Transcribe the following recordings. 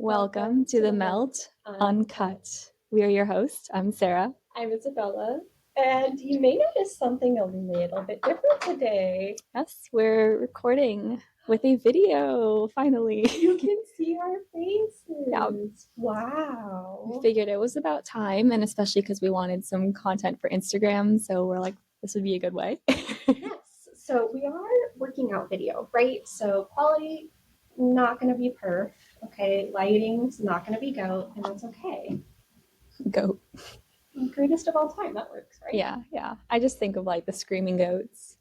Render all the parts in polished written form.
Welcome to the Melt Uncut. We are your hosts. I'm Sarah. I'm Isabella, and you may notice something a little bit different today. Yes, we're recording with a video, finally. You can see our faces. Yeah. Wow. We figured it was about time, and especially because we wanted some content for Instagram, so we're like, this would be a good way. Yes, so we are working out video, right? So quality, not going to be perf, okay? Lighting's not going to be goat, and that's okay. Goat. Greatest of all time, that works, right? Yeah. I just think of like the screaming goats.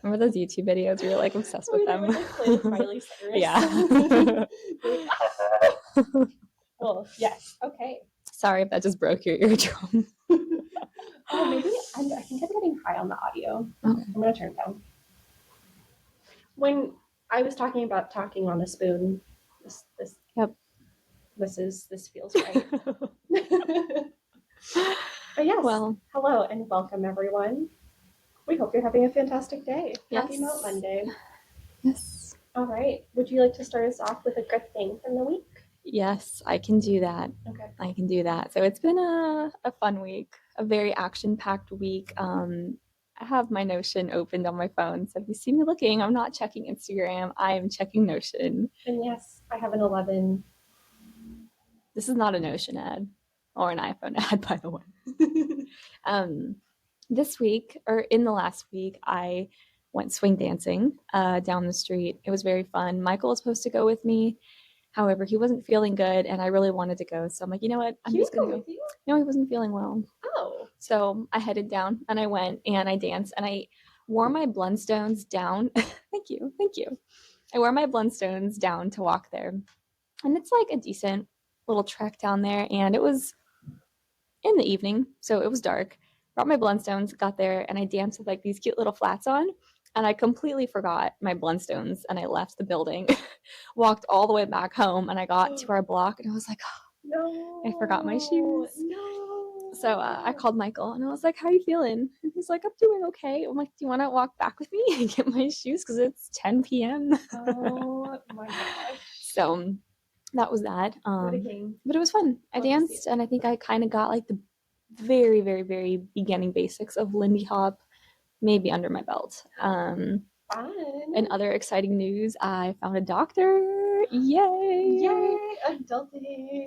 Remember those YouTube videos? We were like obsessed with them. Like Miley Cyrus. Yeah. Well, yes, okay. Sorry if that just broke your eardrum. Oh, maybe I think I'm getting high on the audio. Okay. I'm gonna turn it down. When I was talking about talking on a spoon, this feels right. But yes, well, hello and welcome everyone. We hope you're having a fantastic day. Yes. Happy Melt Monday. Yes. All right. Would you like to start us off with a good thing from the week? Yes, I can do that. Okay. I can do that. So it's been a fun week, a very action-packed week. I have my Notion opened on my phone. So if you see me looking, I'm not checking Instagram. I am checking Notion. And yes, I have an 11. This is not a Notion ad or an iPhone ad, by the way. This week, or in the last week, I went swing dancing down the street. It was very fun. Michael was supposed to go with me. However, he wasn't feeling good, and I really wanted to go. So I'm like, you know what? I'm just going to go. No, he wasn't feeling well. Oh. So I headed down, and I went, and I danced, and I wore my Blundstones down. Thank you. I wore my Blundstones down to walk there. And it's like a decent little trek down there, and it was in the evening, so it was dark. Brought my Blundstones, got there, and I danced with like these cute little flats on. And I completely forgot my Blundstones, and I left the building, walked all the way back home, and I got to our block, and I was like, no, I forgot my shoes. No. So I called Michael, and I was like, how are you feeling? And he's like, I'm doing okay. I'm like, do you want to walk back with me and get my shoes? Because it's 10 p.m. Oh, my gosh. So that was that. What a game. But it was fun. I danced, and I think I kind of got like the very, very, very beginning basics of Lindy Hop maybe under my belt. Fun. And other exciting news, I found a doctor. Yay!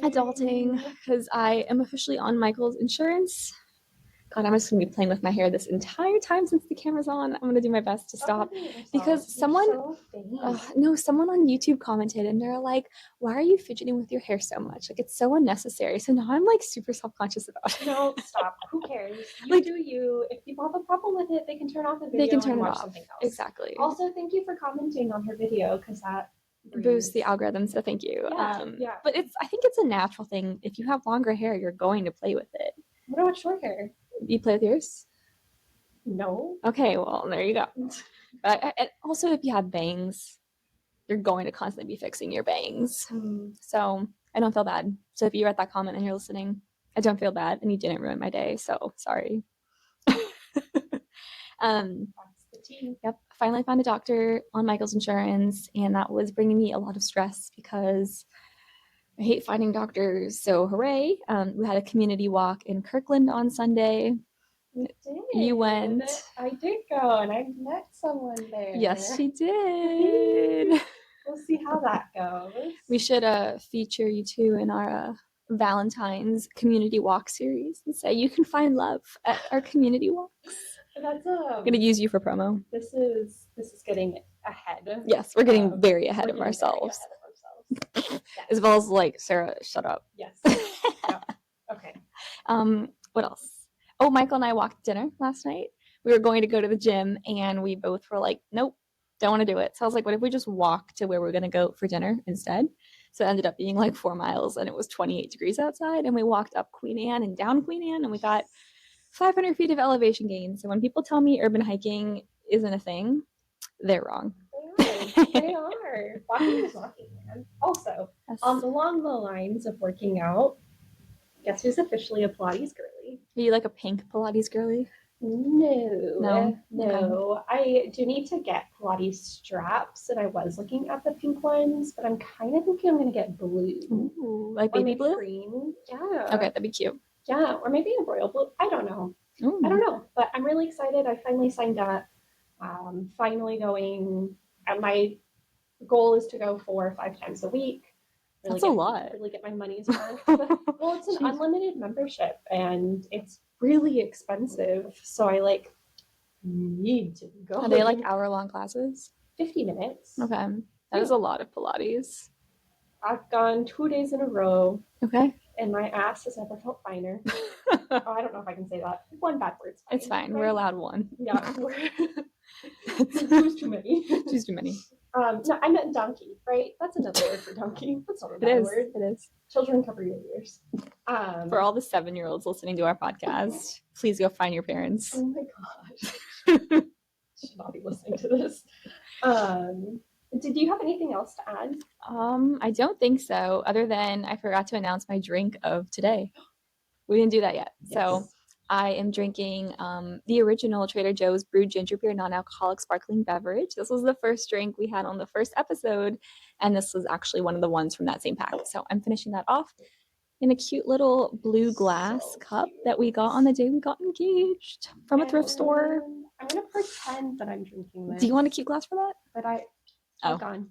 Adulting, because I am officially on Michael's insurance. God, I'm just going to be playing with my hair this entire time since the camera's on. I'm going to do my best to stop. Because someone on YouTube commented, and they're like, why are you fidgeting with your hair so much? Like, it's so unnecessary. So now I'm like super self-conscious about it. No, stop. Who cares? You do you. If people have a problem with it, they can turn off the video and watch something else. Exactly. Also, thank you for commenting on her video, because that boosts the algorithm, so thank you. Yeah. But I think it's a natural thing. If you have longer hair, you're going to play with it. What about short hair? You play with yours? No. Okay, well, there you go. And also, if you have bangs, you're going to constantly be fixing your bangs. So I don't feel bad. So if you read that comment and you're listening, I don't feel bad, and you didn't ruin my day, so sorry. Yep. Finally found a doctor on Michael's insurance, and that was bringing me a lot of stress because I hate finding doctors. So hooray. We had a community walk in Kirkland on Sunday. We did. You went. I did go, and I met someone there. Yes, she did. We'll see how that goes. We should feature you two in our Valentine's community walk series and say you can find love at our community walks. That's I'm gonna use you for promo. This is getting ahead. Yes, we're getting very ahead of ourselves. Yes. As well as like, Sarah, shut up. Yes. Yep. Okay. What else? Oh, Michael and I walked dinner last night. We were going to go to the gym, and we both were like, nope, don't want to do it. So I was like, what if we just walk to where we're going to go for dinner instead? So it ended up being like 4 miles, and it was 28 degrees outside, and we walked up Queen Anne and down Queen Anne, and we got 500 feet of elevation gain. So when people tell me urban hiking isn't a thing, they're wrong. They are. Walking is walking, man. Also, yes. Along the lines of working out, guess who's officially a Pilates girly? Are you like a pink Pilates girly? No, No? Okay. no. I do need to get Pilates straps, and I was looking at the pink ones, but I'm kind of thinking I'm gonna get blue Ooh, like or baby maybe blue? green. Okay, Yeah, that'd be cute. yeah, or maybe a royal blue. I don't know. I don't Ooh, know, but I'm really excited. I finally signed up. Finally going. My goal is to go 4 or 5 times a week. that's a lot. Really get my money's worth. Well, it's an Jeez. unlimited membership, and it's really expensive. So I like need to be Are they like going. hour-long classes? 50 minutes. Okay. That is a lot of Pilates. I've gone 2 days in a row, Okay. and my ass has never felt finer. Oh, I don't know if I can say that. One bad word's fine. It's fine. Right? We're allowed one. Yeah. Two's too many. Two's too many. No, I meant donkey, right? That's another word for donkey. That's not a It bad is. word. It is. Children, cover your ears. For all the 7-year-olds listening to our podcast, please go find your parents. Oh my gosh. Should not be listening to this. Did you have anything else to add? I don't think so, other than I forgot to announce my drink of today. We didn't do that yet. So I am drinking the original Trader Joe's brewed ginger beer non-alcoholic sparkling beverage. This was the first drink we had on the first episode, and this was actually one of the ones from that same pack. So I'm finishing that off in a cute little blue glass cup that we got on the day we got engaged from a thrift store. I'm gonna pretend that I'm drinking this. Do you want a cute glass for that? But all gone.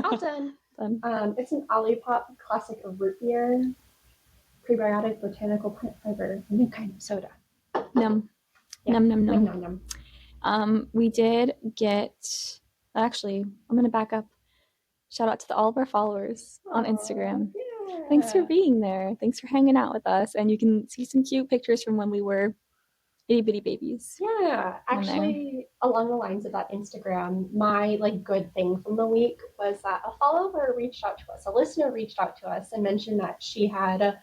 All done. Done. It's an Olipop classic root beer, prebiotic botanical plant fiber, new kind of soda. Num. Yeah. Num num num. Num, num. We did get, actually, I'm gonna back up. Shout out to all of our followers on Instagram. Yeah. Thanks for being there. Thanks for hanging out with us. And you can see some cute pictures from when we were itty bitty babies. Yeah, actually, along the lines of that Instagram, my like good thing from the week was that a follower reached out to us, a listener reached out to us and mentioned that she had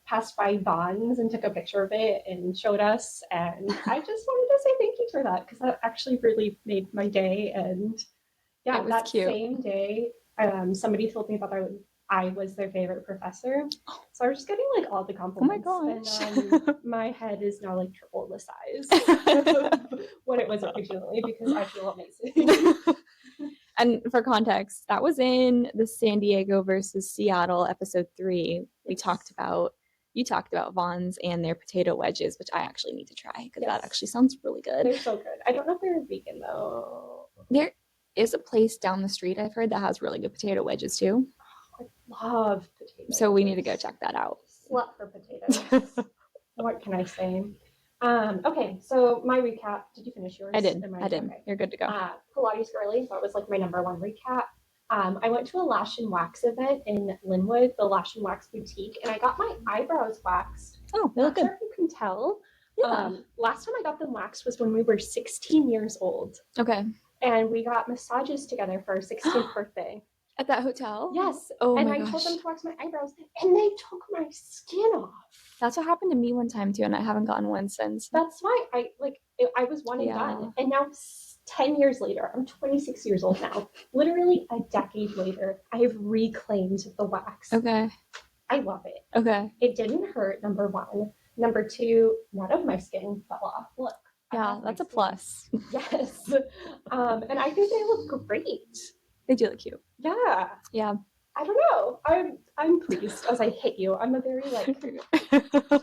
passed by Vons and took a picture of it and showed us. And I just wanted to say thank you for that because that actually really made my day. And yeah, that cute. same day, somebody told me about I was their favorite professor. So I was just getting like all the compliments. Oh my gosh. And my head is now like triple the size of what it was originally because I feel amazing. And for context, that was in the San Diego versus Seattle episode 3. You talked about Vons and their potato wedges, which I actually need to try because that actually sounds really good. They're so good. I don't know if they're vegan though. There is a place down the street I've heard that has really good potato wedges too. I love potatoes. So we need to go check that out. Slut for potatoes. What can I say? Okay, so my recap. Did you finish yours? I did. Okay. You're good to go. Pilates Girly. That was like my number one recap. I went to a Lash and Wax event in Linwood, the Lash and Wax boutique, and I got my eyebrows waxed. Oh, they look good. Sure if you can tell. Yeah. Last time I got them waxed was when we were 16 years old. Okay. And we got massages together for our 16th birthday. At that hotel? Yes. Oh and my I gosh. told them to wax my eyebrows, and they took my skin off. That's what happened to me one time too, and I haven't gotten one since. That's why I was one and done. And now 10 years later, I'm 26 years old now. Literally a decade later, I have reclaimed the wax. Okay. I love it. Okay. It didn't hurt, number one. Number two, none of my skin fell off. Look. Yeah, that's a plus. Yes. And I think they look great. They do look cute. Yeah. Yeah. I don't know. I'm pleased as I hit you. I'm a very like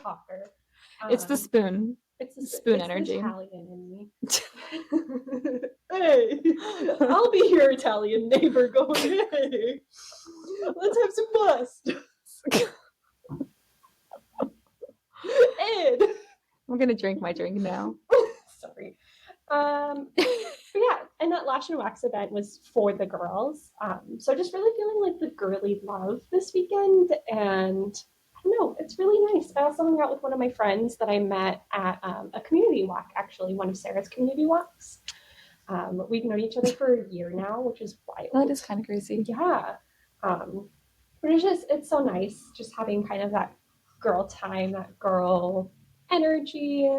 talker. It's the spoon. It's the spoon energy. The Italian in me. Hey, I'll be your Italian neighbor going, hey, let's have some bust. Ed. I'm gonna drink my drink now. Sorry. But yeah, and that Lash and Wax event was for the girls. So just really feeling like the girly love this weekend, and I don't know, it's really nice. I also hung out with one of my friends that I met at a community walk, actually, one of Sarah's community walks. We've known each other for a year now, which is wild. That is kind of crazy. Yeah. But it's so nice just having kind of that girl time, that girl energy.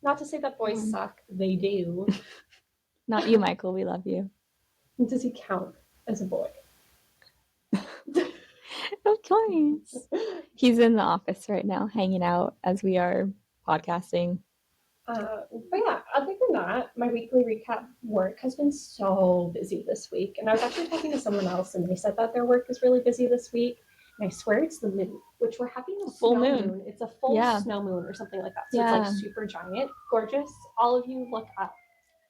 Not to say that boys suck, they do. Not you, Michael. We love you. Does he count as a boy? Of course. He's in the office right now, hanging out as we are podcasting. But yeah, other than that, my weekly recap work has been so busy this week. And I was actually talking to someone else, and they said that their work is really busy this week. And I swear it's the moon, which we're having a Full snow moon. moon. It's a full Yeah. snow moon or something like that. So it's Yeah. like super giant, gorgeous. All of you look up.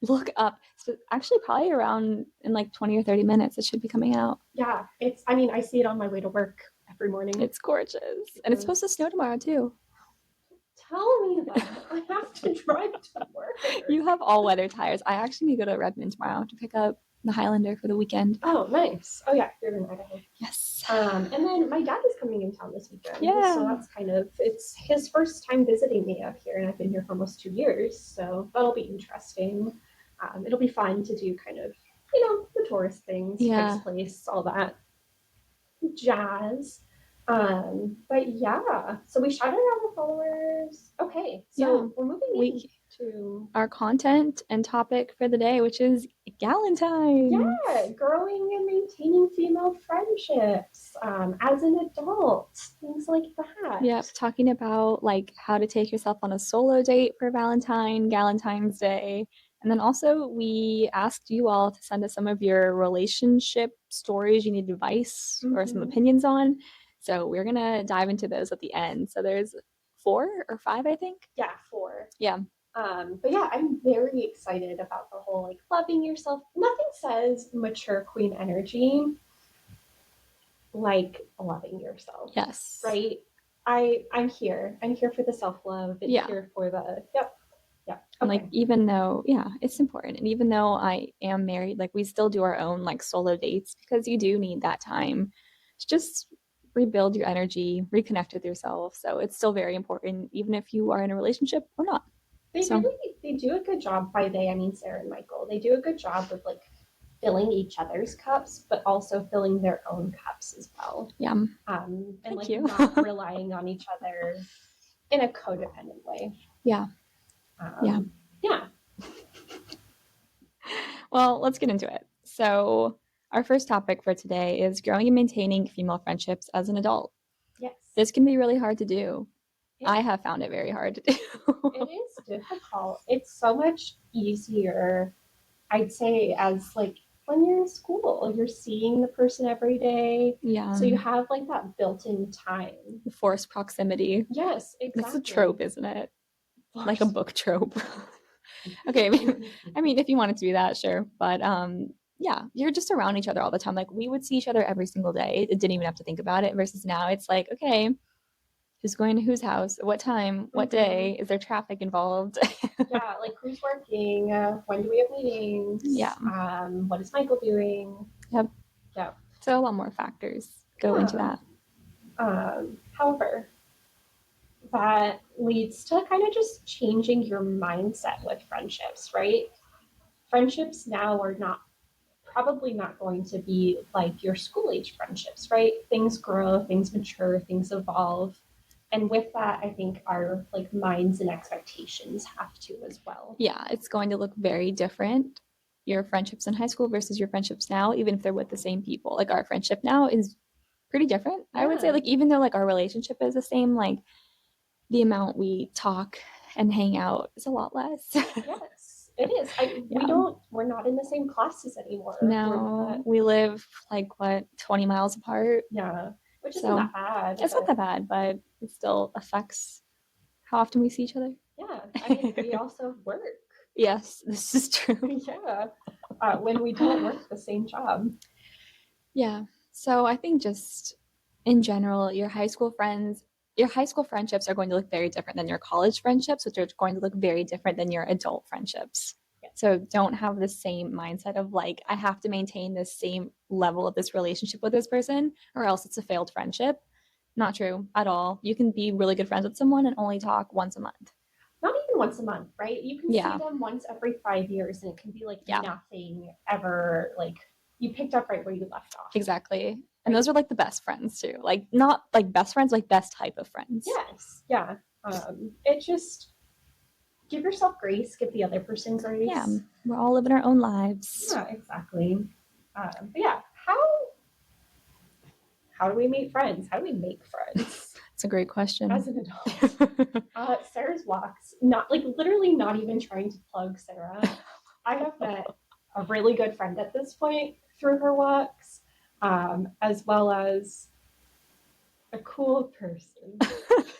Look up. So actually probably around in like 20 or 30 minutes it should be coming out. Yeah, I mean, I see it on my way to work every morning. It's gorgeous. And it's supposed to snow tomorrow too. Tell me that. I have to drive to work. You have all weather tires. I actually need to go to Redmond tomorrow to pick up the Highlander for the weekend. Oh, nice. Oh yeah, you're in Idaho. Yes. And then my dad is coming in town this weekend. Yeah. So that's it's his first time visiting me up here, and I've been here for almost 2 years. So that'll be interesting. It'll be fun to do kind of, the tourist things, Pike's Place, all that jazz. But yeah, so we shouted out our followers. Okay, so we're moving into our content and topic for the day, which is Galentines. Yeah, growing and maintaining female friendships as an adult, things like that. Yep, talking about like how to take yourself on a solo date for Galentine's Day. And then also we asked you all to send us some of your relationship stories you need advice or some opinions on. So we're going to dive into those at the end. So there's 4 or 5, I think. Yeah, 4. Yeah. But yeah, I'm very excited about the whole like loving yourself. Nothing says mature queen energy like loving yourself. Yes. Right? I'm here. I'm here for the self-love and here for the Yeah. And like, even though, it's important. And even though I am married, like we still do our own like solo dates because you do need that time to just rebuild your energy, reconnect with yourself. So it's still very important, even if you are in a relationship or not. They do a good job by they, I mean Sarah and Michael. They do a good job of like filling each other's cups, but also filling their own cups as well. Yeah. And like not relying on each other in a codependent way. Yeah. Yeah. Well, let's get into it. So our first topic for today is growing and maintaining female friendships as an adult. Yes. This can be really hard to do. Yeah. I have found it very hard to do. It is difficult. It's so much easier, I'd say, as like when you're in school, you're seeing the person every day. Yeah. So you have like that built-in time. The forced proximity. Yes, exactly. It's a trope, isn't it? Like a book trope. Okay, I mean, if you wanted to do that, sure. But yeah, you're just around each other all the time. Like we would see each other every single day. It didn't even have to think about it. Versus now, it's like, okay, who's going to whose house? What time? What day? Is there traffic involved? Yeah, like who's working? When do we have meetings? Yeah. What is Michael doing? Yep. Yeah. So a lot more factors go into that. However, that leads to kind of just changing your mindset with friendships, right? Friendships now are probably not going to be like your school age friendships, right? Things grow, things mature, things evolve. And with that, I think our like minds and expectations have to as well. Yeah, it's going to look very different. Your friendships in high school versus your friendships now, even if they're with the same people. Like our friendship now is pretty different. Yeah. I would say like even though like our relationship is the same, like the amount we talk and hang out is a lot less. Yes, it is. We're not in the same classes anymore. No, we live like 20 miles apart. Yeah, which isn't that bad. It's not that bad, but it still affects how often we see each other. Yeah, I mean, we also work. Yes, this is true. Yeah, when we don't work the same job. Yeah, so I think just in general, your high school friendships are going to look very different than your college friendships, which are going to look very different than your adult friendships. Yeah. So don't have the same mindset of like, I have to maintain the same level of this relationship with this person or else it's a failed friendship. Not true at all. You can be really good friends with someone and only talk once a month. Not even once a month, right? You can see them once every 5 years and it can be like nothing ever, like you picked up right where you left off. Exactly. And those are like the best friends too. Like not like best friends, like best type of friends. Yes. Yeah. It just give yourself grace, give the other person grace. Yeah. We're all living our own lives. Yeah, exactly. But yeah, how do we meet friends? How do we make friends? It's a great question. as an adult? Sarah's walks, not like literally not even trying to plug Sarah. I have met a really good friend at this point through her walks, as well as a cool person.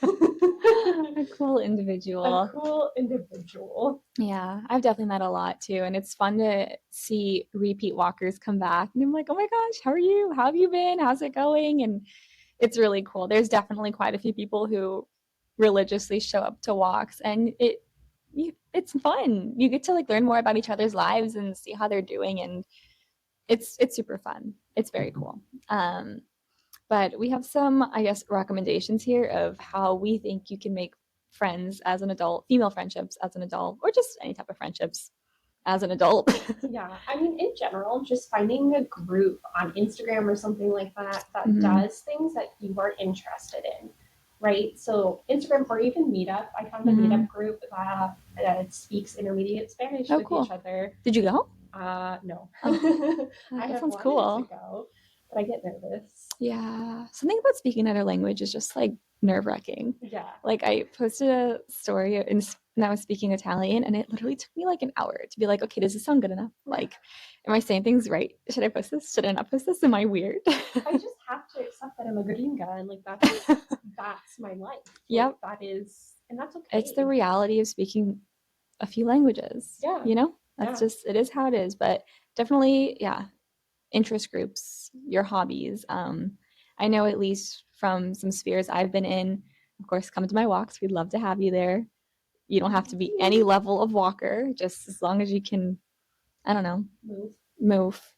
A cool A individual. cool individual. Yeah, I've definitely met a lot too. And it's fun to see repeat walkers come back. And I'm like, oh my gosh, how are you? How have you been? How's it going? And it's really cool. There's definitely quite a few people who religiously show up to walks, and it's fun. You get to like learn more about each other's lives and see how they're doing, and it's super fun. It's very cool. But we have some, I guess, recommendations here of how we think you can make friends as an adult, female friendships as an adult, or just any type of friendships as an adult. Yeah, I mean, in general, just finding a group on Instagram or something like that that Mhm. does things that you are interested in, right? So Instagram or even Meetup. I found a Mhm. Meetup group that speaks intermediate Spanish Oh, with each cool. other. Did you go? No, Oh, I that have sounds wanted to cool. go, but I get nervous. Yeah. Something about speaking another language is just like nerve-wracking. Yeah, Like I posted a story and I was speaking Italian, and it literally took me like an hour to be like, okay, does this sound good enough? Like, am I saying things right? Should I post this? Should I not post this? Am I weird? I just have to accept that I'm a gringa and like that's my life. Like Yep. that is, and that's It's the okay. reality of speaking a few languages, Yeah, you know? That's yeah. just it is how it is. But definitely, yeah, interest groups, your hobbies. I know at least from some spheres I've been in, of course, come to my walks. We'd love to have you there. You don't have to be any level of walker, just as long as you can, I don't know, Move. move.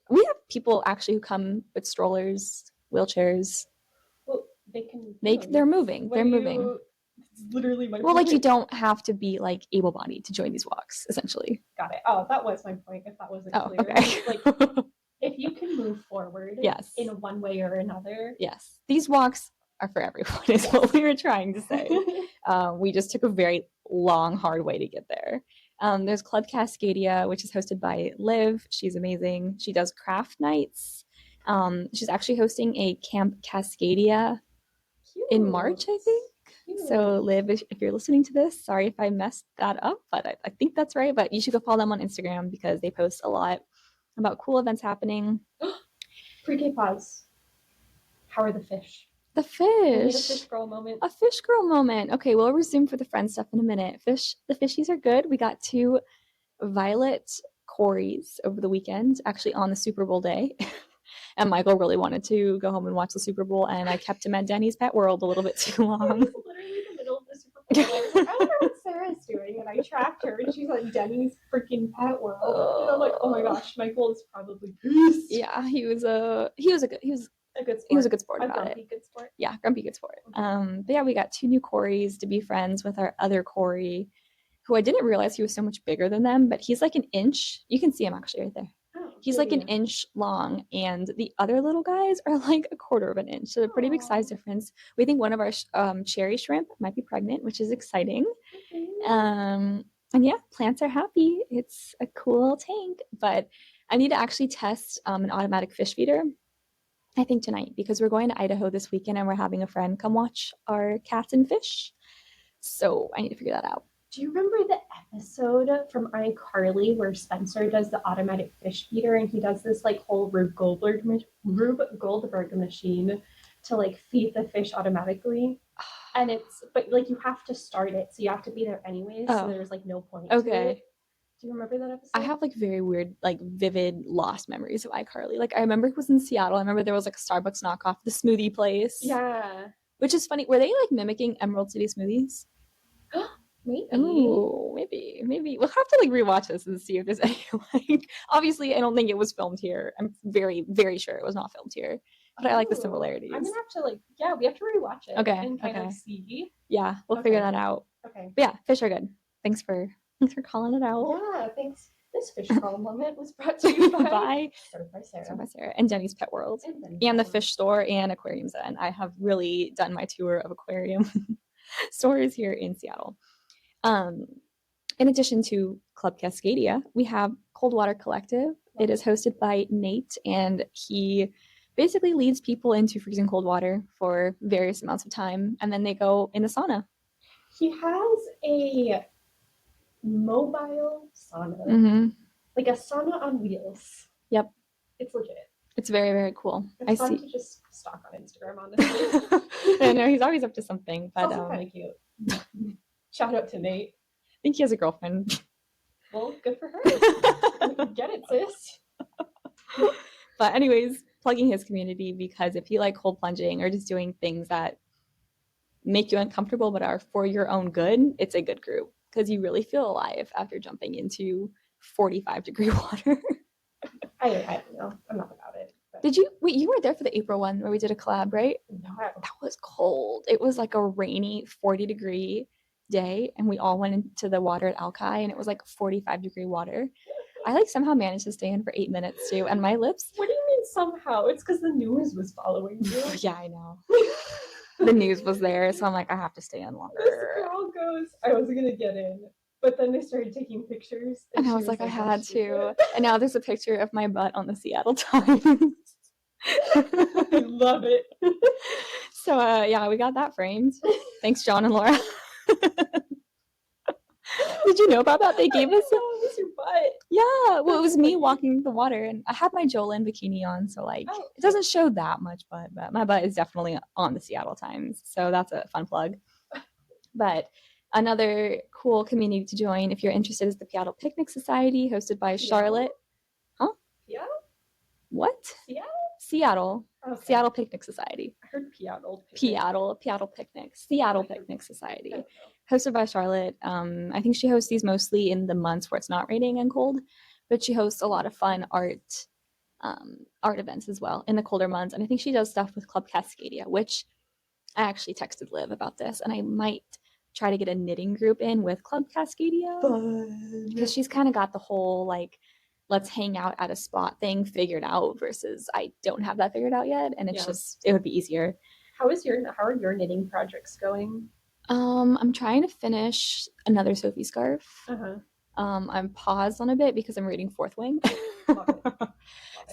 We have people actually who come with strollers, wheelchairs. Well, they can They're move. moving. What They're are moving. you? It's literally my Well, like you point. don't have to be like able-bodied to join these walks, essentially. Got it. Oh, that was my point. If that wasn't Oh, clear, okay. like if you can move forward in Yes. one way or another. Yes. These walks are for everyone, is Yes. what we were trying to say. We just took a very long, hard way to get there. There's Club Cascadia, which is hosted by Liv. She's amazing. She does craft nights. She's actually hosting a Camp Cascadia in March, Cute. I think. So, Cute. Liv, if you're listening to this, sorry if I messed that up, but I think that's right. But you should go follow them on Instagram because they post a lot about cool events happening. Pre-K pause. How are the fish? The We need a fish. fish girl moment. A fish girl moment. Okay, we'll resume for the friend stuff in a minute. The fishies are good. We got two violet Corys over the weekend, actually on the Super Bowl day. And Michael really wanted to go home and watch the Super Bowl, and I kept him at Denny's Pet World a little bit too It long. was literally the middle of the Super Bowl, and I was like, I wonder what Sarah's doing, and I tracked her, and she's at Denny's freaking Pet World, and I'm like, oh my gosh, Michael is probably pissed. Yeah, he was A good he was sport. a good sport A about it. grumpy good sport. Yeah, grumpy good sport. But yeah, we got two new Corys to be friends with our other Corey, who I didn't realize he was so much bigger than them, but he's like an inch. You can see him actually right there. Oh, He's like an inch long, and the other little guys are like a quarter of an inch. So a pretty big size difference. We think one of our cherry shrimp might be pregnant, which is exciting. And yeah, plants are happy. It's a cool tank, but I need to actually test an automatic fish feeder. I think tonight because we're going to Idaho this weekend and we're having a friend come watch our cats and fish. So I need to figure that out. Do you remember the episode from iCarly where Spencer does the automatic fish feeder and he does this like whole Rube Goldberg machine to like feed the fish automatically? And it's but like you have to start it, so you have to be there anyways. So there's like no point to Okay. it. Do you remember that episode? I have like very weird, like vivid, lost memories of iCarly. Like I remember it was in Seattle. I remember there was like a Starbucks knockoff, the smoothie place. Yeah. Which is funny. Were they like mimicking Emerald City smoothies? Maybe. Oh, maybe we'll have to like rewatch this and see if there's any like. Obviously, I don't think it was filmed here. I'm very, very sure it was not filmed here. But I like the similarities. I'm gonna have to like, yeah, we have to rewatch it. Okay. And kind of see. Yeah, we'll figure that out. Okay. But yeah, fish are good. Thanks for calling it out. Yeah, thanks. This fish girl moment was brought to you by Served by Sarah and Denny's Pet World and the fish store and aquariums. And I have really done my tour of aquarium stores here in Seattle. In addition to Club Cascadia, we have Cold Water Collective. It is hosted by Nate, and he basically leads people into freezing cold water for various amounts of time, and then they go in the sauna. He has a mobile sauna, Mm-hmm. like a sauna on wheels. Yep. It's legit. It's very, very cool. It's fun to just stalk on Instagram, honestly. I know he's always up to something, but it's also kind of cute. Shout out to Nate. I think he has a girlfriend. Well, good for her. Get it, sis. But anyways, plugging his community, because if you like cold plunging or just doing things that make you uncomfortable but are for your own good, it's a good group because you really feel alive after jumping into 45-degree water. I don't know. I'm not about it. But... Did you wait? You were there for the April one where we did a collab, right? No. That was cold. It was like a rainy 40-degree day, and we all went into the water at Alki, and it was like 45-degree water. I like somehow managed to stay in for 8 minutes too, and my lips. What do you mean somehow? It's because the news was following you. Yeah, I know. The news was there, so I'm like, I have to stay in longer. This girl goes, I wasn't gonna get in, but then they started taking pictures, and I was like, I had to. And now there's a picture of my butt on the Seattle Times. I love it. So yeah, we got that framed. Thanks, John and Laura. Did you know about that? They gave us. It was your butt. Yeah, well, it was me walking the water, and I had my Jolene bikini on, so like it doesn't show that much butt, but my butt is definitely on the Seattle Times, so that's a fun plug. But another cool community to join if you're interested is the Seattle Picnic Society, hosted by Charlotte. Huh? Seattle? What? Seattle? Seattle. Okay. Seattle Picnic Society. I heard Seattle. Seattle Picnic. Seattle Picnic Society. Hosted by Charlotte. I think she hosts these mostly in the months where it's not raining and cold, but she hosts a lot of fun art events as well in the colder months. And I think she does stuff with Club Cascadia, which I actually texted Liv about this, and I might try to get a knitting group in with Club Cascadia because she's kind of got the whole like let's hang out at a spot thing figured out versus I don't have that figured out yet, and it's just it would be easier. How are your knitting projects going? I'm trying to finish another Sophie scarf. Uh-huh. I'm paused on a bit because I'm reading Fourth Wing. Love it. Love it.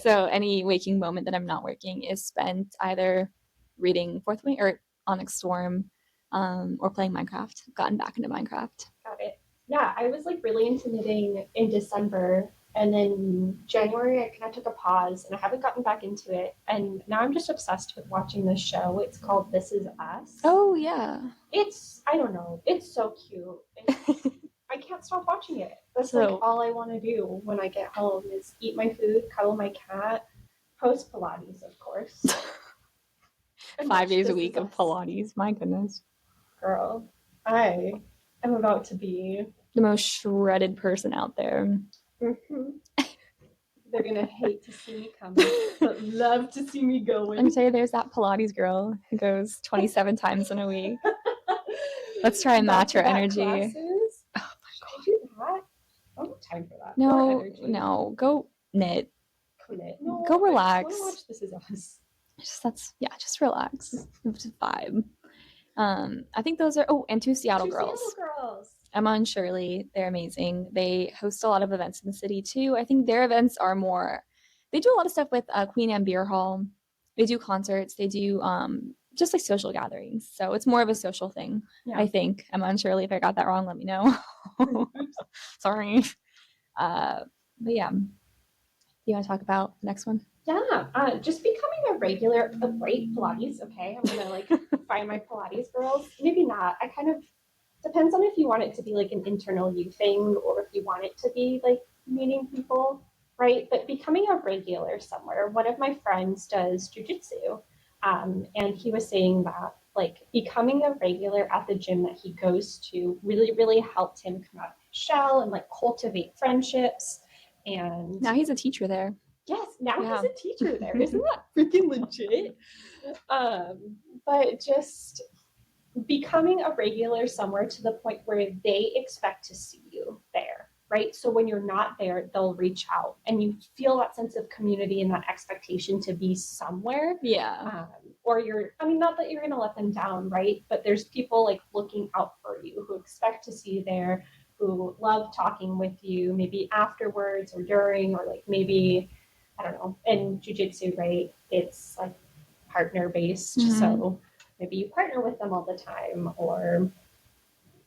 So any waking moment that I'm not working is spent either reading Fourth Wing or Onyx Storm, or playing Minecraft. I've gotten back into Minecraft. Got it. Yeah, I was like really into knitting in December, and then January I kind of took a pause, and I haven't gotten back into it. And now I'm just obsessed with watching this show. It's called This Is Us. Oh yeah. I don't know. It's so cute. I can't stop watching it. That's like all I want to do when I get home is eat my food, cuddle my cat, post Pilates, of course. 5 days a week of Pilates. My goodness. Girl, I am about to be the most shredded person out there. Mm-hmm. They're gonna hate to see me coming, but love to see me going. And say there's that Pilates girl who goes 27 times in a week. Let's try and match her energy. Classes? Oh my god, do that? I don't have time for that. No, go knit. No, go relax. I just watch This Is Us. Just relax. Just vibe. I think those are and two Seattle girls. Emma and Shirley, they're amazing. They host a lot of events in the city too. I think their events are more. They do a lot of stuff with Queen Anne Beer Hall. They do concerts. They do just like social gatherings. So it's more of a social thing. Yeah. I think Emma and Shirley. If I got that wrong, let me know. Sorry. But yeah. Do you want to talk about the next one? Yeah, just becoming a regular Pilates. Okay, I'm gonna like find my Pilates girls. Maybe not. I kind of depends on if you want it to be like an internal you thing or if you want it to be like meeting people, right? But becoming a regular somewhere. One of my friends does jujitsu, and he was saying that like becoming a regular at the gym that he goes to really, really helped him come out of his shell and like cultivate friendships. And now he's a teacher there. Yes, now he's a teacher there. Isn't that freaking legit? But just becoming a regular somewhere to the point where they expect to see you there, right? So when you're not there, they'll reach out and you feel that sense of community and that expectation to be somewhere. Yeah. Or not that you're going to let them down, right? But there's people like looking out for you who expect to see you there, who love talking with you, maybe afterwards or during, or like maybe I don't know, in jujitsu, right? It's like partner based. Mhm. So maybe you partner with them all the time, or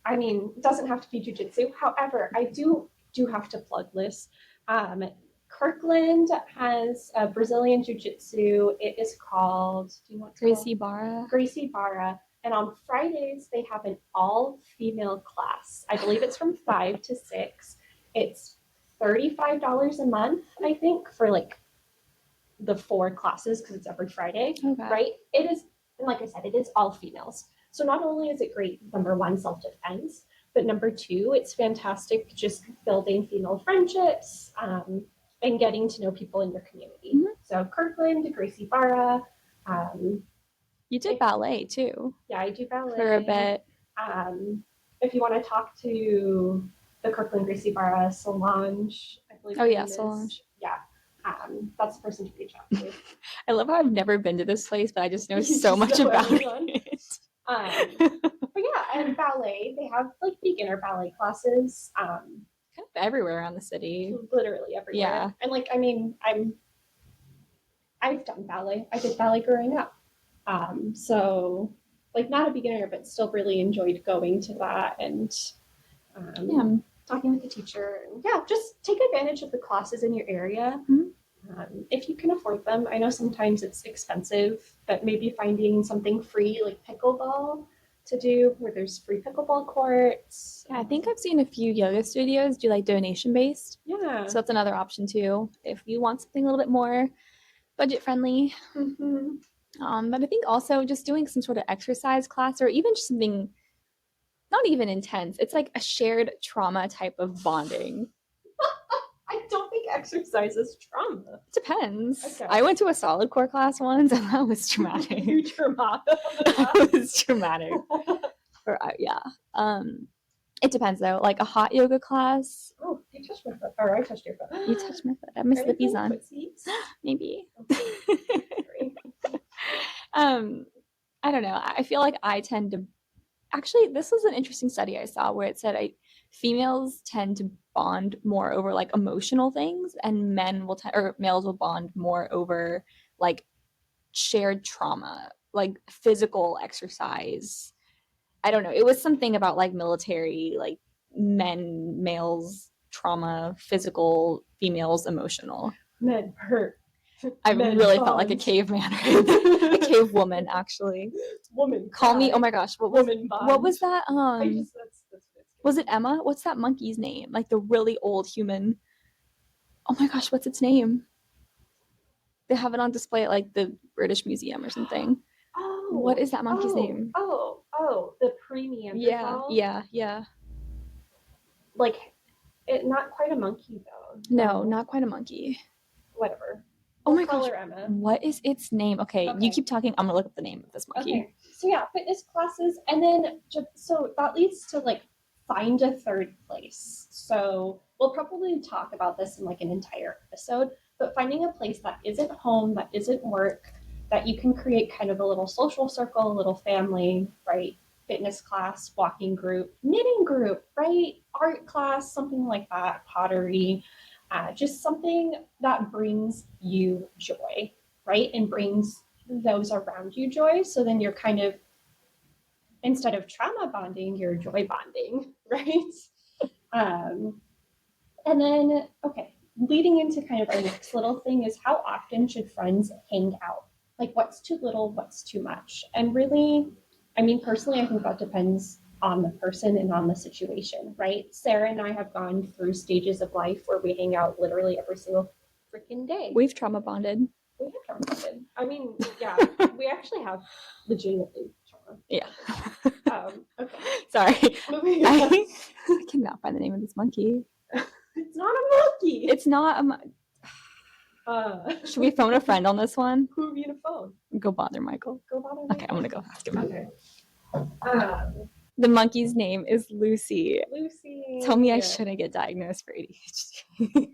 I mean, it doesn't have to be jujitsu. However, I do have to plug this. Um, Kirkland has a Brazilian jiu-jitsu. It is called, do you know what it's Gracie called? Barra. Gracie Barra. And on Fridays, they have an all-female class. I believe it's from 5 to 6. It's $35 a month, I think, for like the 4 classes because it's every Friday, Okay. right? It is, and like I said, it is all females. So not only is it great, number one, self-defense, but number two, it's fantastic just building female friendships and getting to know people in your community. Mhm. So Kirkland, Gracie Barra. Um, You did ballet too yeah, I do ballet. for a bit. If you want to talk to the Kirkland Gracie Barra, Solange, I believe. Oh her yeah, name is. Solange. Yeah, that's the person to reach out to. I love how I've never been to this place, but I just know You so just much know about everyone. it. But yeah, and ballet, they have like beginner ballet classes, Kind of everywhere around the city. literally everywhere. Yeah. And like, I mean, I've done ballet. I did ballet growing up. So like not a beginner, but still really enjoyed going to that and Yeah. talking with the teacher. And yeah, just take advantage of the classes in your area. Mhm. If you can afford them. I know sometimes it's expensive, but maybe finding something free like pickleball to do where there's free pickleball courts. Yeah, I think I've seen a few yoga studios do like donation based. Yeah. So that's another option too, if you want something a little bit more budget friendly. Mm-hmm. But I think also just doing some sort of exercise class or even just something not even intense. It's like a shared trauma type of bonding. I don't think exercise is trauma. It depends. Okay. I went to a solid core class once and that was traumatic. You trauma. That was traumatic. Or yeah. It depends though. Like a hot yoga class. Oh, you touched my foot. Or I touched your foot. You touched my foot. I have my slippies on. Footsies? Maybe. Sorry. I don't know. I feel like I tend to actually this was an interesting study I saw where it said females tend to bond more over like emotional things and men will or males will bond more over like shared trauma, like physical exercise. I don't know. It was something about like military, like males trauma, physical, females emotional. Men hurt. I Men really bond. felt like a caveman, a cave woman, actually. Woman. Call me. Oh my gosh, what was that? Was it Emma? What's that monkey's name? Like the really old human. Oh my gosh, what's its name? They have it on display at like the British Museum or something. Oh. What is that monkey's name? Oh, the premium. Yeah. Like, not quite a monkey though. No, not quite a monkey. Whatever. Oh my gosh, Emma. what is its name? Okay, you keep talking. I'm gonna look up the name of this monkey. Okay. So yeah, fitness classes, and then so that leads to like find a third place. So we'll probably talk about this in like an entire episode, but finding a place that isn't home, that isn't work, that you can create kind of a little social circle, a little family, right? Fitness class, walking group, knitting group, right? Art class, something like that, pottery, just something that brings you joy, right? And brings those around you joy. So then you're kind of, instead of trauma bonding, you're joy bonding, right? And then, okay, leading into kind of our next little thing is how often should friends hang out? Like what's too little, what's too much? And really, I mean, personally, I think that depends on the person and on the situation, right? Sarah and I have gone through stages of life where we hang out literally every single freaking day. We've trauma bonded. We have trauma bonded. I mean, yeah, we actually have legitimately trauma. Yeah. Okay. Sorry. Moving on. I cannot find the name of this monkey. It's not a monkey. It's not a should we phone a friend on this one? Who are we gonna phone? Go bother Michael. Go bother Michael. Okay, I'm gonna go ask him. Okay. The monkey's name is Lucy. Lucy. Tell me I shouldn't get diagnosed for ADHD.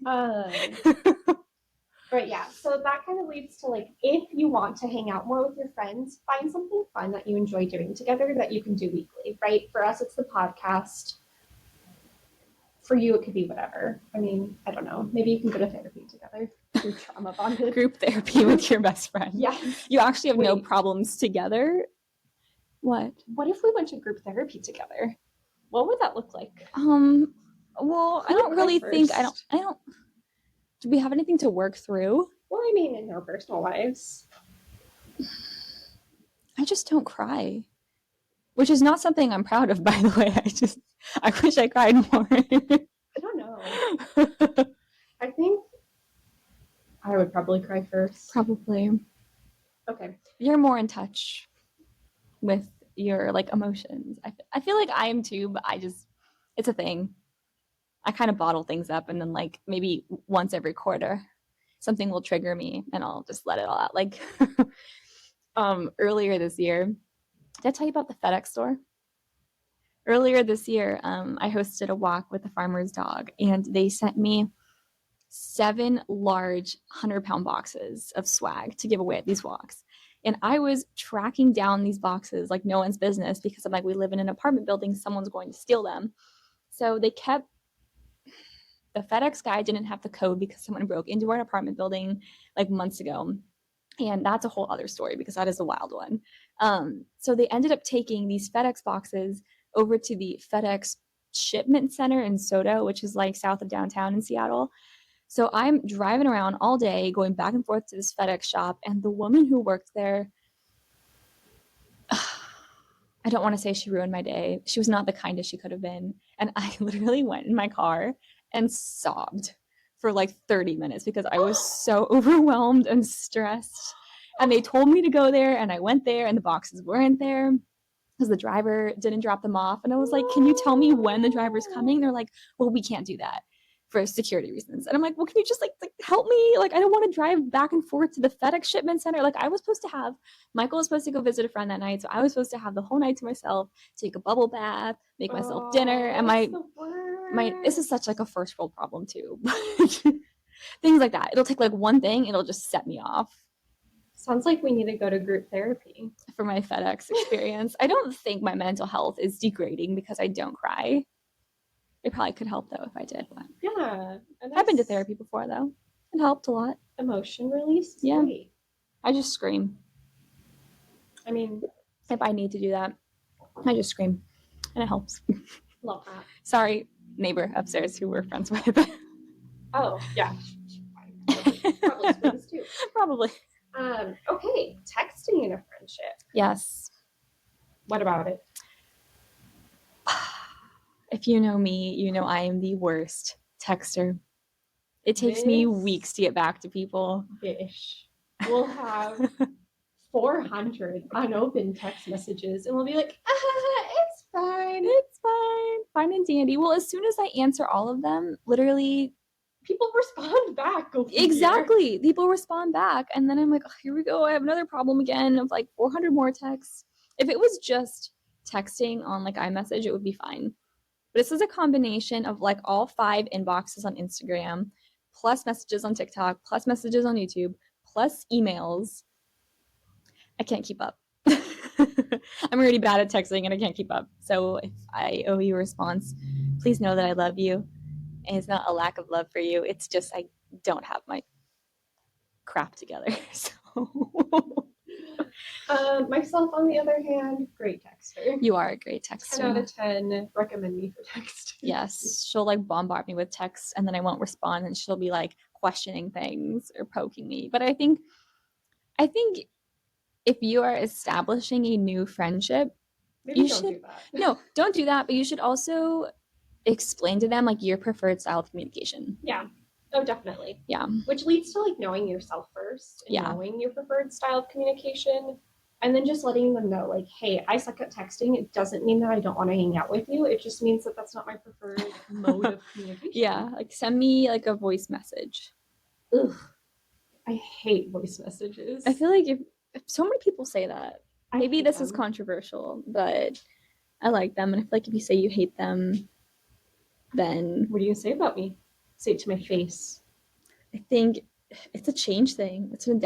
But yeah, so that kind of leads to like, if you want to hang out more with your friends, find something fun that you enjoy doing together that you can do weekly, right? For us, it's the podcast. For you, it could be whatever. I mean, I don't know. Maybe you can go to therapy together. You're trauma bonded. Group therapy with your best friend. Yes. You actually have no Wait. problems together. What? What if we went to group therapy together? What would that look like? Well, I Who don't would really cry think first? I don't do we have anything to work through? Well, I mean, in our personal lives. I just don't cry. Which is not something I'm proud of, by the way. I wish I cried more. I don't know. I think I would probably cry first. Probably. Okay. You're more in touch with your like emotions. I feel like I am too, but it's a thing. I kind of bottle things up, and then like maybe once every quarter something will trigger me and I'll just let it all out. Like earlier this year, did I tell you about the FedEx store? Earlier this year, I hosted a walk with the farmer's dog, and they sent me 7 large 100-pound boxes of swag to give away at these walks. And I was tracking down these boxes like no one's business because I'm like, we live in an apartment building, someone's going to steal them. So the FedEx guy didn't have the code because someone broke into our apartment building like months ago. And that's a whole other story because that is a wild one. So they ended up taking these FedEx boxes over to the FedEx shipment center in Soto, which is like south of downtown in Seattle. So I'm driving around all day, going back and forth to this FedEx shop, and the woman who worked there, I don't want to say she ruined my day. She was not the kindest she could have been. And I literally went in my car and sobbed for like 30 minutes because I was so overwhelmed and stressed. And they told me to go there, and I went there, and the boxes weren't there because the driver didn't drop them off. And I was like, can you tell me when the driver's coming? They're like, well, we can't do that for security reasons. And I'm like, well, can you just like help me? Like, I don't want to drive back and forth to the FedEx shipment center. Like, I was supposed to have, Michael was supposed to go visit a friend that night. So I was supposed to have the whole night to myself, take a bubble bath, make myself dinner. And this is such like a first world problem too. Things like that. It'll take like one thing, it'll just set me off. Sounds like we need to go to group therapy. For my FedEx experience. I don't think my mental health is degrading because I don't cry. It probably could help though if I did. But yeah. I've been to therapy before though. It helped a lot. Emotion release? Yeah. Great. I just scream. I mean, if I need to do that, I just scream. And it helps. Love that. Sorry, neighbor upstairs who we're friends with. Oh, yeah. Probably screams too. Probably. Okay, texting in a friendship. Yes. What about it? If you know me, you know I am the worst texter. It takes me weeks to get back to people. Bish. We'll have 400 unopened text messages and we'll be like, it's fine. It's fine. Fine and dandy. Well, as soon as I answer all of them, literally people respond back. Exactly. Here. People respond back. And then I'm like, oh, here we go. I have another problem again of like 400 more texts. If it was just texting on like iMessage, it would be fine. But this is a combination of like all 5 inboxes on Instagram, plus messages on TikTok, plus messages on YouTube, plus emails. I can't keep up. I'm already bad at texting and I can't keep up. So if I owe you a response, please know that I love you. And it's not a lack of love for you. It's just I don't have my crap together. So myself, on the other hand, great texter. You are a great texter. 10 out of 10. Recommend me for text. Yes. She'll like bombard me with texts and then I won't respond and she'll be like questioning things or poking me. But I think if you are establishing a new friendship, maybe don't do that. No, don't do that. But you should also explain to them like your preferred style of communication. Yeah. Oh, definitely. Yeah. Which leads to like knowing yourself first and knowing your preferred style of communication. And then just letting them know, like, hey, I suck at texting. It doesn't mean that I don't want to hang out with you. It just means that that's not my preferred mode of communication. Yeah, like send me like a voice message. Ugh, I hate voice messages. I feel like if so many people say that, maybe this is controversial, but I like them. And I feel like if you say you hate them, then what are you gonna say about me? Say it to my face. I think it's a change thing. It's an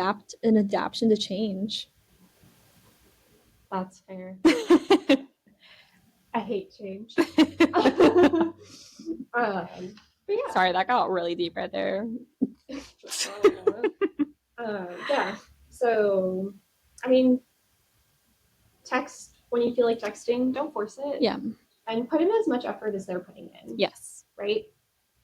adaptation to change. That's fair. I hate change. But yeah. Sorry, that got really deep right there. Just throwing it out. Yeah. So, I mean, text when you feel like texting. Don't force it. Yeah. And put in as much effort as they're putting in. Yes. Right.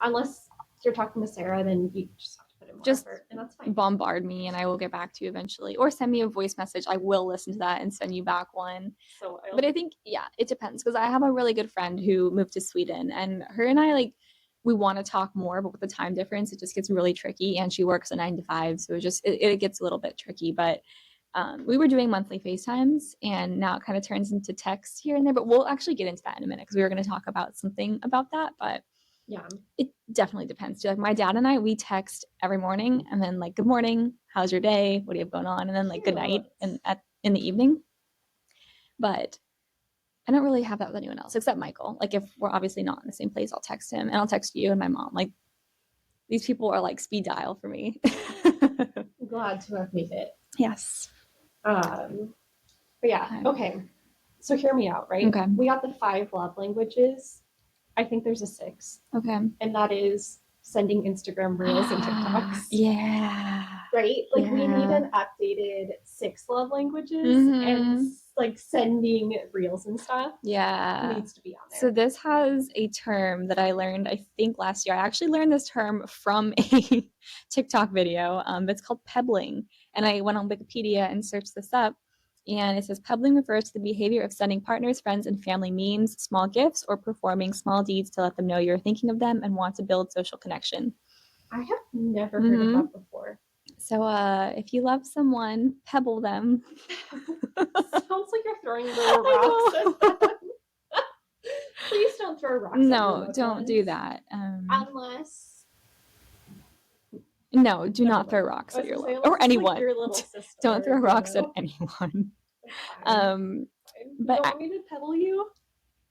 Unless you're talking to Sarah, then you just have to put in more effort, and that's fine. Bombard me, and I will get back to you eventually, or send me a voice message. I will listen to that and send you back one. So, but I think it depends, because I have a really good friend who moved to Sweden, and her and I we want to talk more, but with the time difference, it just gets really tricky. And she works a 9 to 5, so it gets a little bit tricky. But we were doing monthly FaceTimes, and now it kind of turns into text here and there. But we'll actually get into that in a minute, because we were going to talk about something about that. But yeah, it definitely depends too. Like my dad and I, we text every morning, and then like, good morning, how's your day, what do you have going on, and then like good night in the evening. But I don't really have that with anyone else except Michael. Like if we're obviously not in the same place, I'll text him, and I'll text you and my mom. Like these people are like speed dial for me. I'm glad to have made it. Yes. But yeah, okay. So hear me out, right? Okay. We got the 5 love languages. I think there's a 6. Okay. And that is sending Instagram reels and TikToks. Yeah. Right? Like we need an updated 6 love languages, and like sending reels and stuff. Yeah. Needs to be on there. So this has a term that I learned, I think last year. I actually learned this term from a TikTok video. It's called pebbling. And I went on Wikipedia and searched this up. And it says pebbling refers to the behavior of sending partners, friends, and family memes, small gifts, or performing small deeds to let them know you're thinking of them and want to build social connection. I have never heard of that before. So if you love someone, pebble them. Sounds like you're throwing little rocks at them. Please don't throw rocks at your loved ones. No, don't do that. Unless... No, do not throw rocks at your love or anyone. Like your little sister, don't throw rocks at anyone. But you want me to pebble you?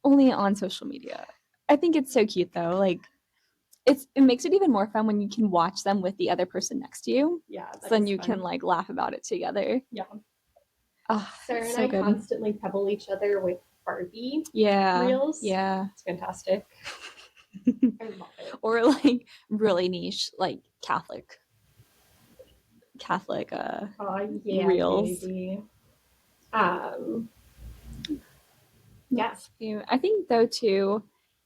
Only on social media. I think it's so cute though. Like it makes it even more fun when you can watch them with the other person next to you. Yeah. So then you can like laugh about it together. Yeah. Oh, Sarah and I constantly pebble each other with Barbie reels. Yeah. It's fantastic. I love it. Or like really niche, like Catholic reels. Baby. Yes. I think though too,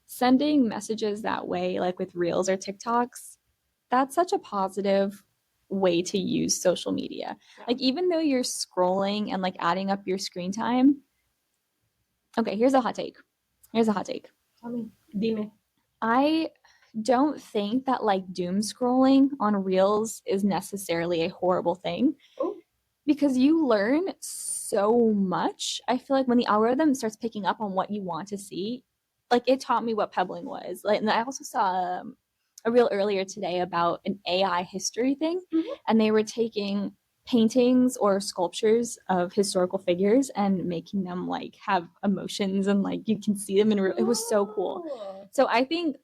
sending messages that way, like with reels or TikToks, that's such a positive way to use social media. Yeah. Like even though you're scrolling and like adding up your screen time. Okay, here's a hot take. Tell me. Dime. I don't think that like doom scrolling on reels is necessarily a horrible thing. Oh. Because you learn so much. I feel like when the algorithm starts picking up on what you want to see, like it taught me what pebbling was. Like, and I also saw a reel earlier today about an AI history thing, and they were taking paintings or sculptures of historical figures and making them like have emotions, and like you can see them, and it was so cool. So I think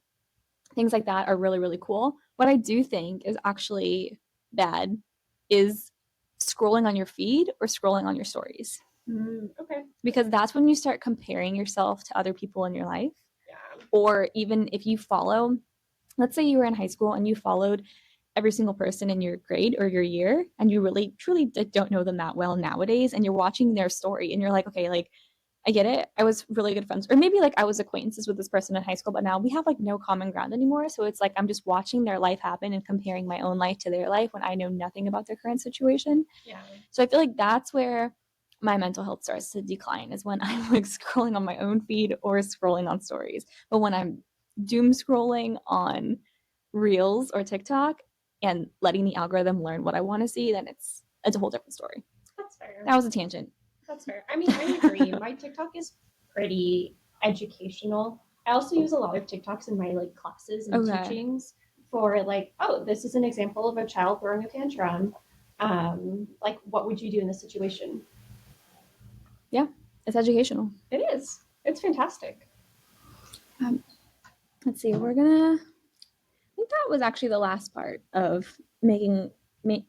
things like that are really, really cool. What I do think is actually bad is scrolling on your feed or scrolling on your stories. Okay. Because that's when you start comparing yourself to other people in your life. Yeah. Or even if you follow, let's say you were in high school and you followed every single person in your grade or your year, and you really truly don't know them that well nowadays, and you're watching their story and you're like, okay, like I get it. I was really good friends, or maybe like I was acquaintances with this person in high school, but now we have like no common ground anymore. So it's like I'm just watching their life happen and comparing my own life to their life when I know nothing about their current situation. Yeah. So I feel like that's where my mental health starts to decline, is when I'm like scrolling on my own feed or scrolling on stories. But when I'm doom scrolling on reels or TikTok and letting the algorithm learn what I want to see, then it's a whole different story. That's fair. That was a tangent. That's fair. I mean, I agree. My TikTok is pretty educational. I also use a lot of TikToks in my like classes and teachings for like, oh, this is an example of a child throwing a tantrum. Like, what would you do in this situation? Yeah, it's educational. It is. It's fantastic. Let's see. I think that was actually the last part of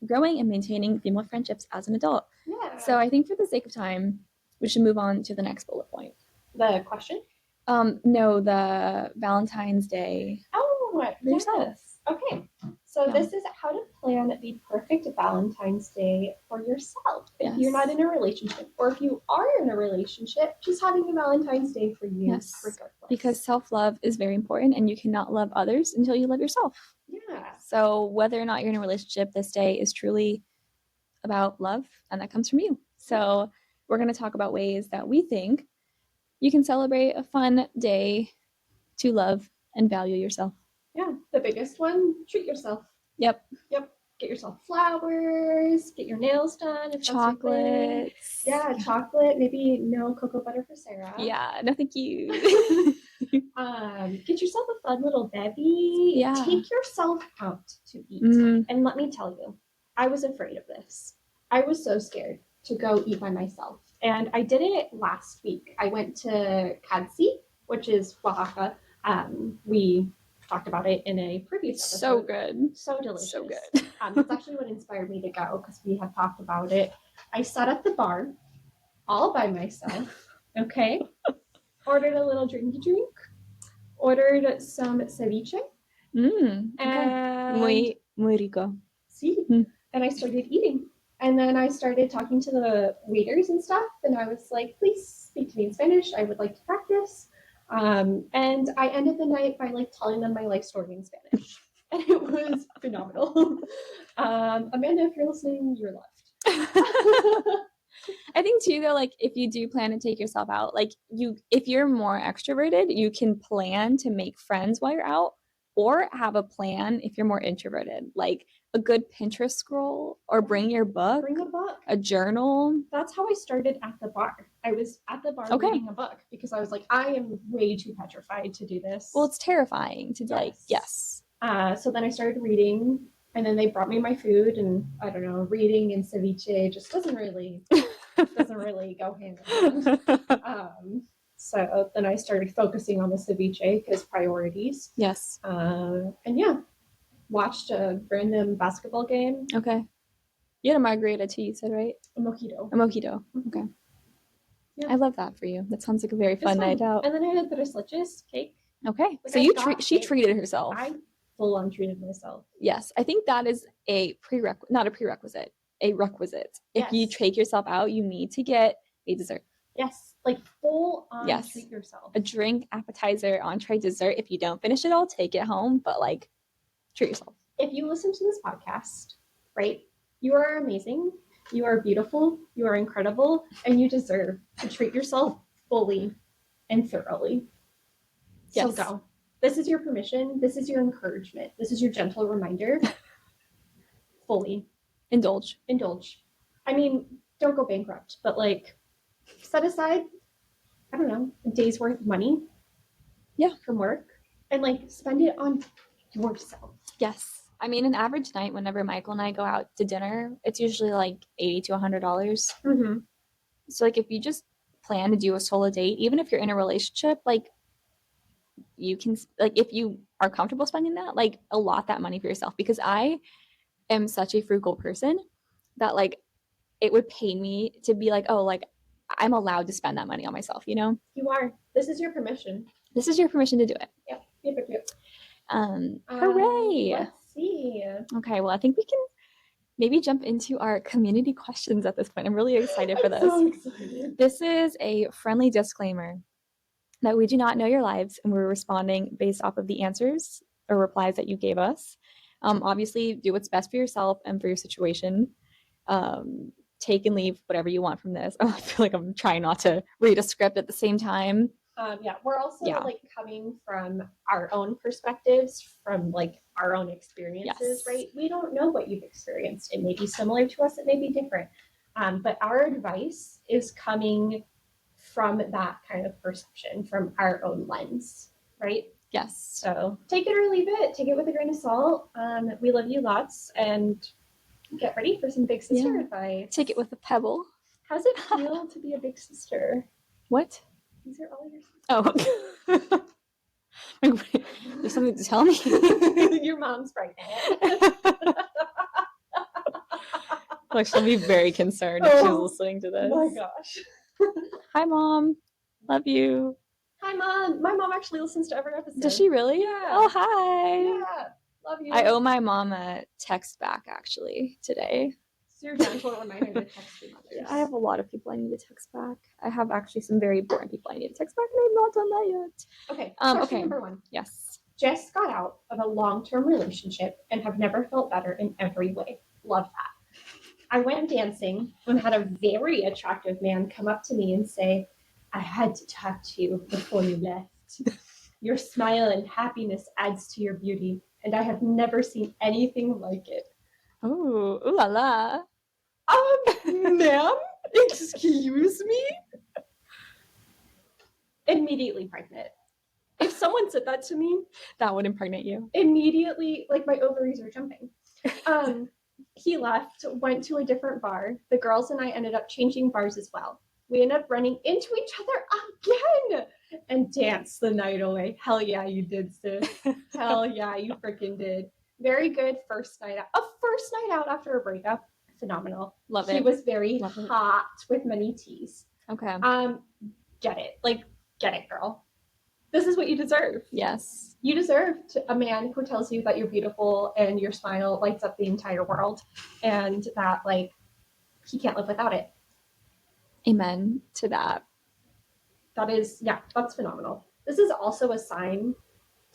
growing and maintaining female friendships as an adult. Yeah. So I think for the sake of time, we should move on to the next bullet point. The question? No, the Valentine's Day. Oh, yourself. Okay. So this is how to plan the perfect Valentine's Day for yourself. If Yes. you're not in a relationship, or if you are in a relationship, just having a Valentine's Day for you, Yes. regardless. Because self-love is very important, and you cannot love others until you love yourself. Yeah. So whether or not you're in a relationship, this day is truly about love, and that comes from you. So we're going to talk about ways that we think you can celebrate a fun day to love and value yourself. Yeah, the biggest one, treat yourself. Yep. Get yourself flowers, get your nails done. If Chocolates. Yeah, chocolate. Maybe no cocoa butter for Sarah. Yeah, no thank you. Get yourself a fun little bevy. Yeah. Take yourself out to eat. And let me tell you, I was afraid of this. I was so scared to go eat by myself. And I did it last week. I went to Cadsi, which is Oaxaca. We talked about it in a previous episode. So good. So delicious. So good. That's actually what inspired me to go, because we had talked about it. I sat at the bar all by myself, okay? Ordered a little drinky drink. Ordered some ceviche. Okay. And muy rico. See? And I started eating. And then I started talking to the waiters and stuff. And I was like, please speak to me in Spanish. I would like to practice. And I ended the night by like telling them my life story in Spanish. And it was phenomenal. Amanda, if you're listening, you're loved. I think too though, like if you do plan to take yourself out, like if you're more extroverted, you can plan to make friends while you're out, or have a plan if you're more introverted, like a good Pinterest scroll, or bring your book. Bring a book. A journal. That's how I started at the bar. I was at the bar reading a book, because I was like, I am way too petrified to do this. Well, it's terrifying to yes. So then I started reading, and then they brought me my food, and I don't know, reading and ceviche just doesn't really go hand in hand. So then I started focusing on the ceviche, because priorities. Yes. And yeah, watched a random basketball game. Okay. You had a margarita too, you said, right? A mojito. A mojito. Okay. Yeah. I love that for you. That sounds like a very fun night out. And then I had tres leches cake. Okay. So she treated herself. I full on treated myself. Yes. I think that is a requisite. If you take yourself out, you need to get a dessert. Yes. Like full on treat yourself. A drink, appetizer, entree, dessert. If you don't finish it all, take it home, but like treat yourself. If you listen to this podcast, right, you are amazing. You are beautiful. You are incredible. And you deserve to treat yourself fully and thoroughly. Yes. So go. This is your permission. This is your encouragement. This is your gentle reminder. Fully. Indulge. I mean, don't go bankrupt, but like set aside, I don't know, a day's worth of money. Yeah. From work. And like spend it on yourself. Yes. I mean, an average night, whenever Michael and I go out to dinner, it's usually like $80 to $100. Mm-hmm. So like if you just plan to do a solo date, even if you're in a relationship, like you can, like if you are comfortable spending that, like allot that money for yourself, because I am such a frugal person that like it would pain me to be like, oh, like I'm allowed to spend that money on myself, you know? You are. This is your permission. This is your permission to do it. Yep. Hooray. Let's see. Okay, well, I think we can maybe jump into our community questions at this point. I'm really excited for this. So excited. This is a friendly disclaimer that we do not know your lives, and we're responding based off of the answers or replies that you gave us. Obviously, do what's best for yourself and for your situation. Take and leave whatever you want from this. I feel like I'm trying not to read a script at the same time. We're also like coming from our own perspectives, from like our own experiences, right? We don't know what you've experienced. It may be similar to us, it may be different. But our advice is coming from that kind of perception, from our own lens, right? Yes. So take it or leave it. Take it with a grain of salt. We love you lots, and get ready for some big sister advice. Take it with a pebble. How does it feel to be a big sister? What? These are all your sisters. Oh. There's something to tell me. Your mom's pregnant. Like, she'll be very concerned if she's listening to this. Oh my gosh. Hi, Mom. Love you. Hi, Mom. My mom actually listens to every episode. Does she really? Yeah. Oh, hi. Yeah. Love you. I owe my mom a text back actually today. So your gentle reminder to text your mothers. I have a lot of people I need to text back. I have actually some very important people I need to text back, and I've not done that yet. Okay, question number 1. Yes. Just got out of a long-term relationship and have never felt better in every way. Love that. I went dancing and had a very attractive man come up to me and say, I had to talk to you before you left. Your smile and happiness adds to your beauty, and I have never seen anything like it. Oh, ooh la la. Ma'am? Excuse me? Immediately pregnant. If someone said that to me, that would impregnate you. Immediately, like my ovaries are jumping. He left, went to a different bar. The girls and I ended up changing bars as well. We ended up running into each other again and danced the night away. Hell yeah, you did, sis. Hell yeah, you freaking did. Very good first night out. A first night out after a breakup. Phenomenal. Love it. He was very hot with many T's. Okay. Get it. Like, get it, girl. This is what you deserve. Yes. You deserve a man who tells you that you're beautiful and your smile lights up the entire world and that, like, he can't live without it. Amen to that. That is, yeah, that's phenomenal. This is also a sign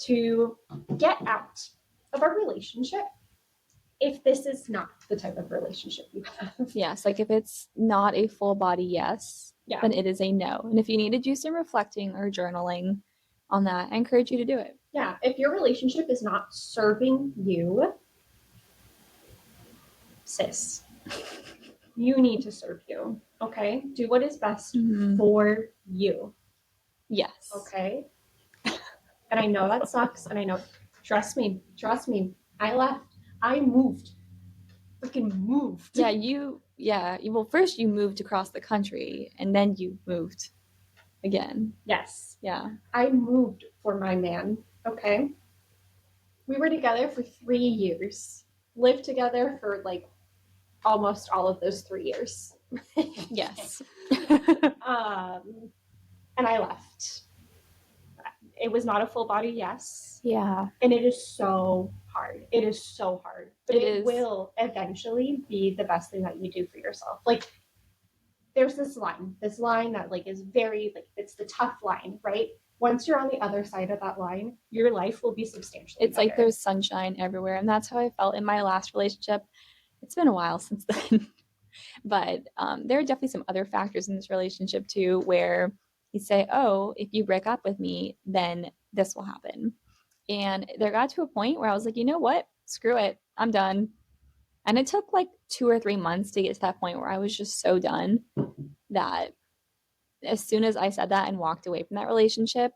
to get out of a relationship if this is not the type of relationship you have. Yes, like if it's not a full body yes, then it is a no. And if you need to do some reflecting or journaling on that, I encourage you to do it. Yeah, if your relationship is not serving you, sis, you need to serve you, okay? Do what is best for you. Yes. Okay? And I know that sucks, and I know, trust me, I left. I moved. Freaking moved. Well, first you moved across the country, and then you moved again. Yes. Yeah. I moved for my man, okay? We were together for 3 years. Lived together for, like, almost all of those 3 years. Yes. And I left. It was not a full body yes. Yeah. And it is so hard. It is so hard. But it will eventually be the best thing that you do for yourself. Like, there's this line that, like, is very, like, it's the tough line, right? Once you're on the other side of that line, your life will be substantially better. Like there's sunshine everywhere. And that's how I felt in my last relationship. It's been a while since then. But there are definitely some other factors in this relationship too, where you say, oh, if you break up with me, then this will happen. And there got to a point where I was like, you know what? Screw it. I'm done. And it took like 2 or 3 months to get to that point where I was just so done that as soon as I said that and walked away from that relationship,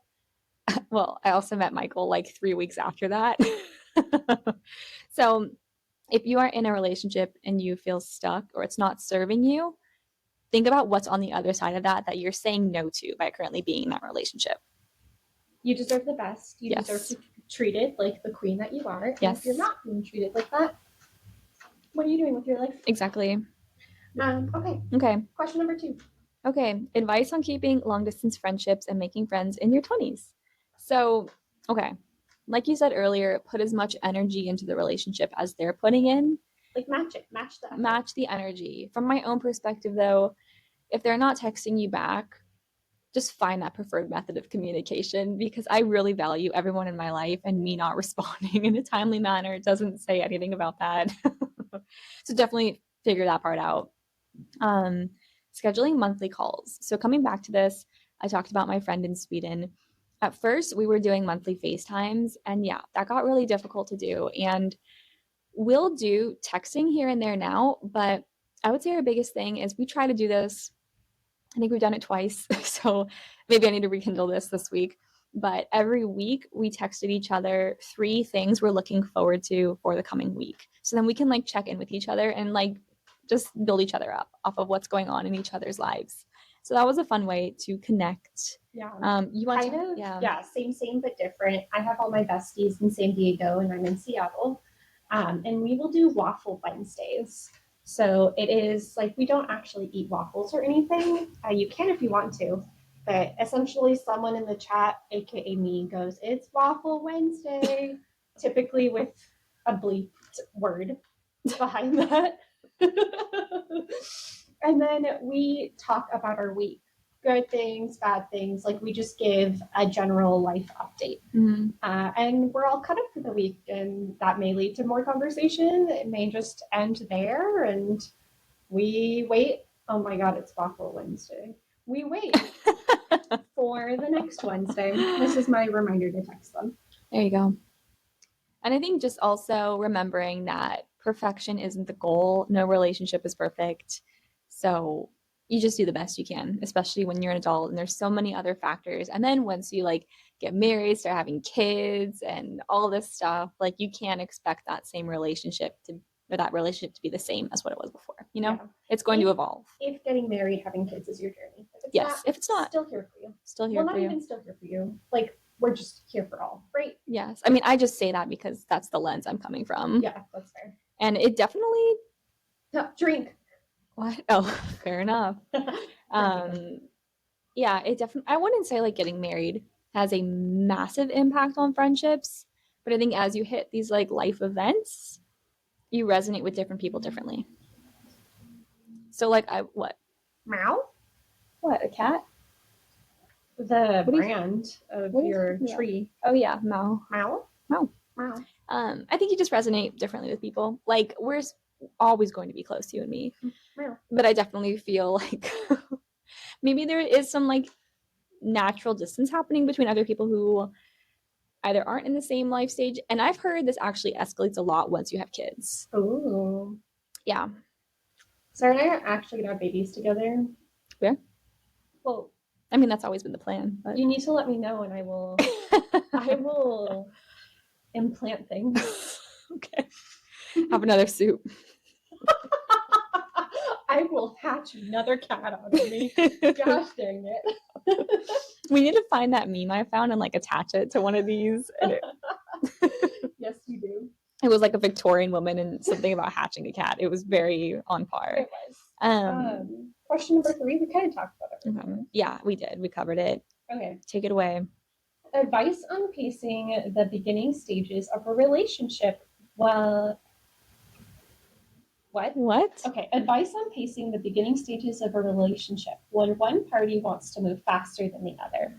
well, I also met Michael like 3 weeks after that. So if you are in a relationship and you feel stuck or it's not serving you, think about what's on the other side of that you're saying no to by currently being in that relationship. You deserve the best. You deserve to be treated like the queen that you are. And if you're not being treated like that, what are you doing with your life? Exactly. Okay. Question number 2. Okay. Advice on keeping long distance friendships and making friends in your 20s. So, okay. Like you said earlier, put as much energy into the relationship as they're putting in. Like match it. Match that. Match the energy. From my own perspective, though, if they're not texting you back, just find that preferred method of communication, because I really value everyone in my life, and me not responding in a timely manner doesn't say anything about that. So definitely figure that part out. Scheduling monthly calls. So coming back to this, I talked about my friend in Sweden. At first, we were doing monthly FaceTimes, and yeah, that got really difficult to do. And we'll do texting here and there now, but I would say our biggest thing is we try to do this. I think we've done it twice, so maybe I need to rekindle this week. But every week we texted each other 3 things we're looking forward to for the coming week. So then we can like check in with each other and like just build each other up off of what's going on in each other's lives. So that was a fun way to connect. Yeah. You want kind of? Yeah, same but different. I have all my besties in San Diego and I'm in Seattle. And we will do waffle Wednesdays. So it is like, we don't actually eat waffles or anything. You can if you want to, but essentially someone in the chat, aka me, goes, it's Waffle Wednesday, typically with a bleeped word behind that. And then we talk about our week. Good things, bad things. Like we just give a general life update. Mm-hmm. And we're all caught up for the week, and that may lead to more conversation. It may just end there, and we wait. Oh my God, it's Waffle Wednesday. We wait for the next Wednesday. This is my reminder to text them. There you go. And I think just also remembering that perfection isn't the goal. No relationship is perfect. So you just do the best you can, especially when you're an adult and there's so many other factors. And then once you like get married, start having kids and all this stuff, like you can't expect that same relationship to or that relationship to be the same as what it was before. You know, it's going to evolve. If getting married, having kids is your journey. If it's not, still here for you. Still here for you. Well, not even still here for you. Like we're just here for all, right? Yes. I mean, I just say that because that's the lens I'm coming from. Yeah, that's fair. And it definitely drink. What? Oh, fair enough. Yeah, it definitely, I wouldn't say like getting married has a massive impact on friendships, but I think as you hit these like life events, you resonate with different people differently. So like what? Meow? What, a cat? The brand of your tree. Oh yeah, Mao. Meow? Mao. Meow. I think you just resonate differently with people. Like we're always going to be close, you and me. Meow. But I definitely feel like maybe there is some like natural distance happening between other people who either aren't in the same life stage. And I've heard this actually escalates a lot once you have kids. Ooh. Yeah. Sarah and I are actually gonna have babies together. Yeah. Well, I mean that's always been the plan. But... You need to let me know, and I will. I will implant things. Okay. Have another soup. I will hatch another cat out of me. Gosh dang it. We need to find that meme I found and like attach it to one of these. Yes, you do. It was like a Victorian woman and something about hatching a cat. It was very on par. It was. Question number 3, we kind of talked about it. Okay. Yeah, we did. We covered it. Okay. Take it away. Advice on pacing the beginning stages of a relationship. Well, what? Okay. Advice on pacing the beginning stages of a relationship when one party wants to move faster than the other.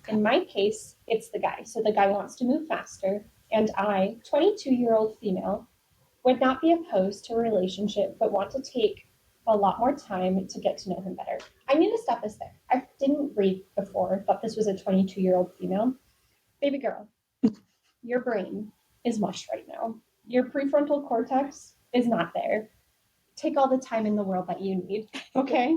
In my case, it's the guy. So the guy wants to move faster, and I, 22-year-old female, would not be opposed to a relationship, but want to take a lot more time to get to know him better. I need to stop this there. I didn't read before, thought this was a 22-year-old female. Baby girl, your brain is mush right now. Your prefrontal cortex is not there. Take all the time in the world that you need, okay?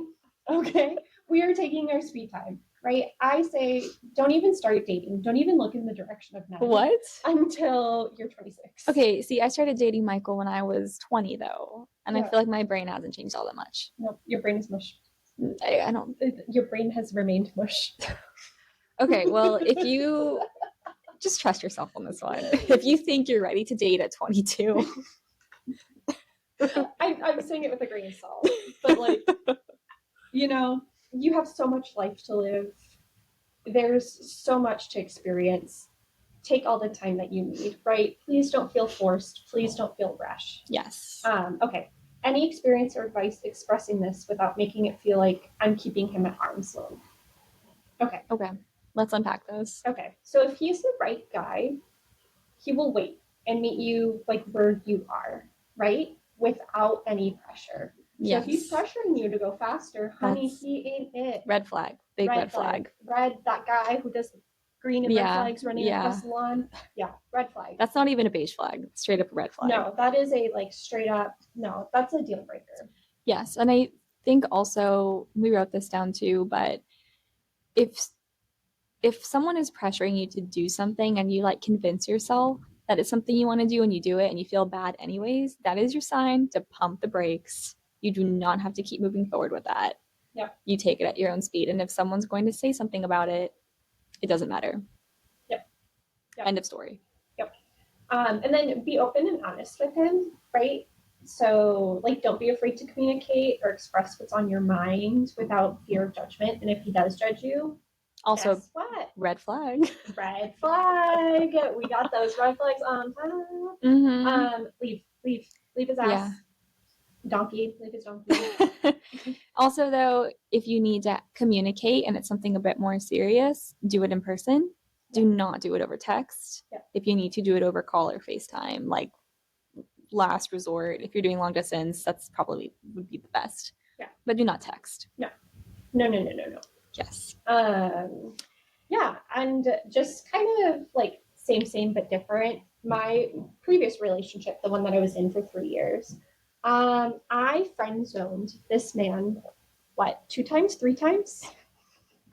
Okay? We are taking our sweet time, right? I say don't even start dating. Don't even look in the direction of men. What? Until you're 26. Okay, see, I started dating Michael when I was 20, though. And I feel like my brain hasn't changed all that much. No, your brain is mush. I don't... Your brain has remained mush. Okay, well, if you... Just trust yourself on this one. If you think you're ready to date at 22... I'm saying it with a grain of salt. But, like, you know, you have so much life to live. There's so much to experience. Take all the time that you need, right? Please don't feel forced. Please don't feel rushed. Yes. Okay. Any experience or advice expressing this without making it feel like I'm keeping him at arm's length? Okay. Okay. Let's unpack those. Okay. So if he's the right guy, he will wait and meet you like where you are, right? Without any pressure. Yes. So if he's pressuring you to go faster, honey, he ain't it. Red flag. Big red flag. That guy who does green and red flags running across the lawn. Yeah, red flag. That's not even a beige flag. Straight up a red flag. No, that is a like straight up, no, that's a deal breaker. Yes. And I think also, we wrote this down too, but if someone is pressuring you to do something and you like convince yourself that it's something you want to do and you do it and you feel bad anyways, that is your sign to pump the brakes. You do not have to keep moving forward with that. Yeah. You take it at your own speed. And if someone's going to say something about it, it doesn't matter. Yep. End of story. Yep. And then be open and honest with him, right? So, like, don't be afraid to communicate or express what's on your mind without fear of judgment. And if he does judge you, Also, guess what? red flag. Red flag. We got those red flags on top. Mm-hmm. Leave his ass. Yeah. Donkey. Leave his donkey. Also, though, if you need to communicate and it's something a bit more serious, do it in person. Do not do it over text. Yeah. If you need to, do it over call or FaceTime. Like, last resort, if you're doing long distance, that's probably would be the best. Yeah. But do not text. No. Yes. Yeah, and just kind of like same but different. My previous relationship, the one that I was in for 3 years, I friend zoned this man, what, 2 times, 3 times?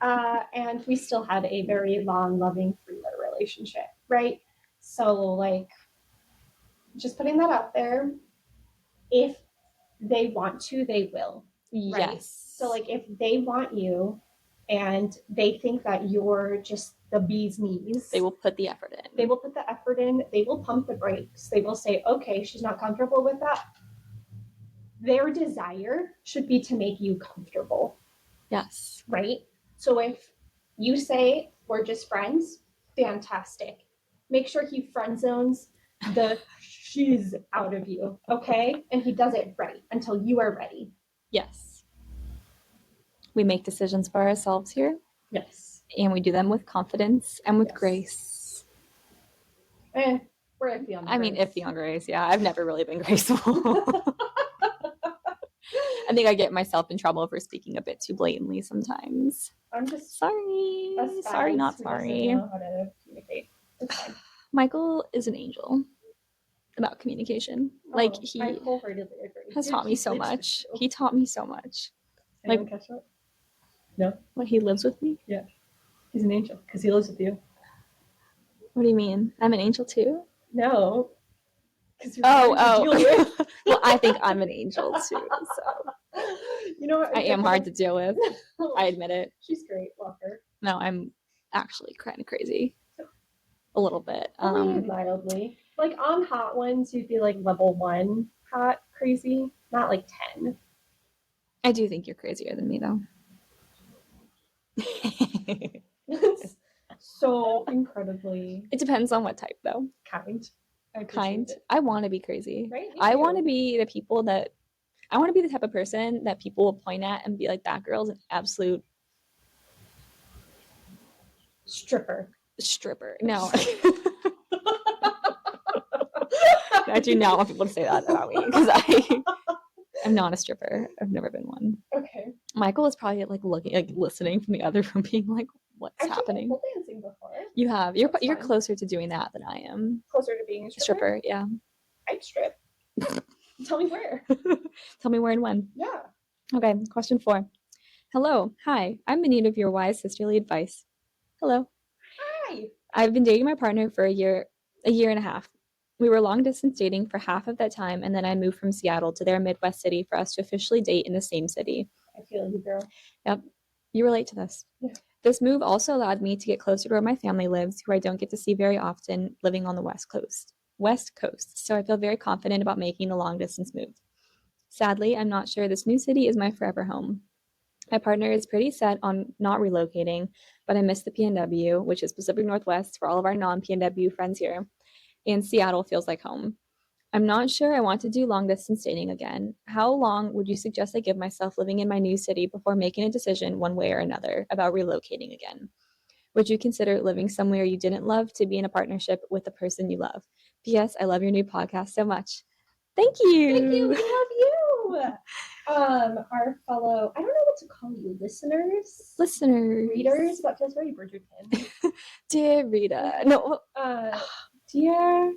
And we still had a very long, loving 3-year relationship, right? So, like, just putting that out there. If they want to, they will. Right? Yes. So, like, if they want you and they think that you're just the bee's knees, they will put the effort in. They will put the effort in. They will pump the brakes. They will say, okay, she's not comfortable with that. Their desire should be to make you comfortable. Yes. Right? So if you say, we're just friends, fantastic. Make sure he friend zones the shiz out of you, okay? And he does it right until you are ready. Yes. We make decisions for ourselves here. Yes. And we do them with confidence and with grace. We're iffy on grace. I mean, iffy on grace, yeah. I've never really been graceful. I think I get myself in trouble for speaking a bit too blatantly sometimes. I'm just sorry. Sorry, not sorry. Know how to communicate. It's fine. Michael is an angel about communication. Like, he has taught me so much. He taught me so much. Anyone catch that? No. What, he lives with me? Yeah. He's an angel because he lives with you. What do you mean? I'm an angel too? No. Oh. Well, I think I'm an angel too. So, you know what? I am hard to deal with. I admit it. She's great. Love her. No, I'm actually kind of crazy. A little bit. Only mildly. Like on hot ones, you'd be like level 1 hot crazy, not like 10. I do think you're crazier than me, though. So incredibly. It depends on what type, though. Kind. I want to be crazy. Right? I want to be the people that. I want to be the type of person that people will point at and be like, that girl's an absolute stripper. No. I do not want people to say that about me because I'm not a stripper. I've never been one. Okay. Michael is probably like looking, like listening from the other room, being like, "What's happening?" I've dancing before. You have. You're closer to doing that than I am. Closer to being a stripper. Yeah. I'd strip. Tell me where. Tell me where and when. Yeah. Okay. Question 4. Hello. Hi. I'm in need of your wise sisterly advice. Hello. Hi. I've been dating my partner for a year and a half. We were long distance dating for half of that time, and then I moved from Seattle to their Midwest city for us to officially date in the same city. I feel you, girl. Yep. You relate to this. Yeah. This move also allowed me to get closer to where my family lives, who I don't get to see very often, living on the West Coast. So I feel very confident about making the long distance move. Sadly, I'm not sure this new city is my forever home. My partner is pretty set on not relocating, but I miss the PNW, which is Pacific Northwest for all of our non-PNW friends here, and Seattle feels like home. I'm not sure I want to do long distance dating again. How long would you suggest I give myself living in my new city before making a decision one way or another about relocating again? Would you consider living somewhere you didn't love to be in a partnership with the person you love? P.S. I love your new podcast so much. Thank you. Thank you. We love you. Our fellow, I don't know what to call you, listeners, readers. That feels very Bridgerton. Dear Rita, no, dear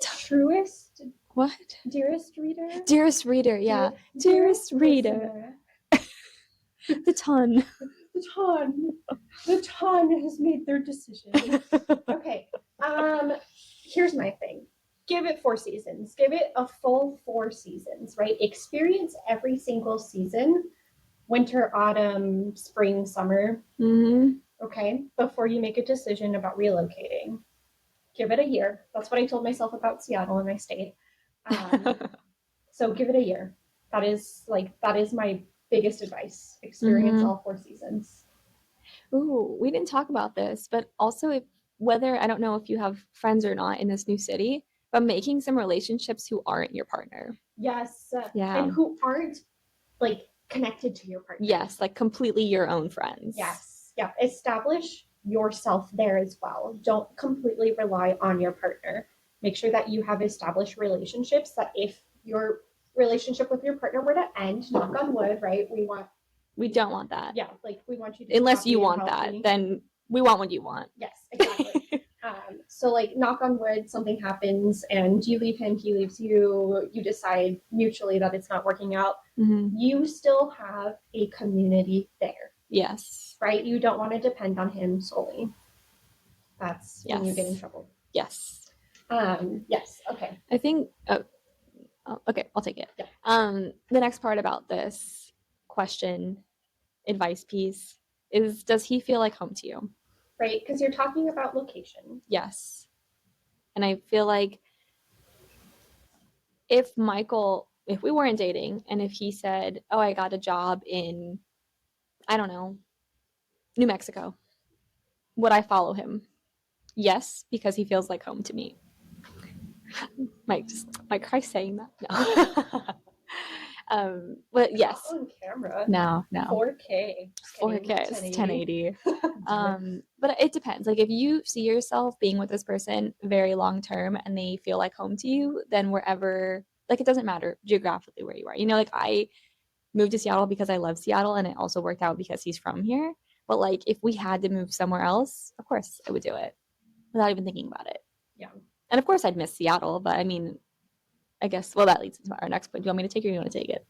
truest. What? Dearest reader. Dearest reader, yeah. Dearest reader. The ton. The ton has made their decision. Okay. Here's my thing. Give it 4 seasons. Give it a full 4 seasons, right? Experience every single season. Winter, autumn, spring, summer. Mm-hmm. Okay? Before you make a decision about relocating. Give it a year. That's what I told myself about Seattle in my state. So give it a year. That is my biggest advice. Experience all 4 seasons. Ooh, we didn't talk about this, but also if whether I don't know if you have friends or not in this new city, but making some relationships who aren't your partner. Yes, Yeah. and who aren't like connected to your partner. Yes, like completely your own friends. Yes, yeah. Establish yourself there as well. Don't completely rely on your partner. Make sure that you have established relationships that if your relationship with your partner were to end, knock on wood, right? We don't want that. Yeah, like we want you to be Unless you happy and want that, healthy. then we want what you want. Yes, exactly. So like knock on wood, something happens and you leave him, he leaves you, you decide mutually that it's not working out. Mhm. You still have a community there, Yes. right? You don't want to depend on him solely. That's when you get in Yes. trouble. Yes. Yes. Okay. I think okay, I'll take it. Yeah. The next part about this question, advice piece, is does he feel like home to you? Right, because you're talking about location. Yes. And I feel like if we weren't dating and if he said, "Oh, I got a job in, I don't know, New Mexico," would I follow him? Yes, because he feels like home to me. Might cry saying that. No. But yes. Not on camera. No. 4K. 4K, it's 1080. But it depends. Like if you see yourself being with this person very long term and they feel like home to you, then wherever, like it doesn't matter geographically where you are. Like I moved to Seattle because I love Seattle and it also worked out because he's from here. But like if we had to move somewhere else, of course I would do it without even thinking about it. Yeah. And of course I'd miss Seattle, but I mean, I guess well that leads into our next point. Do you want me to take it or you want to take it?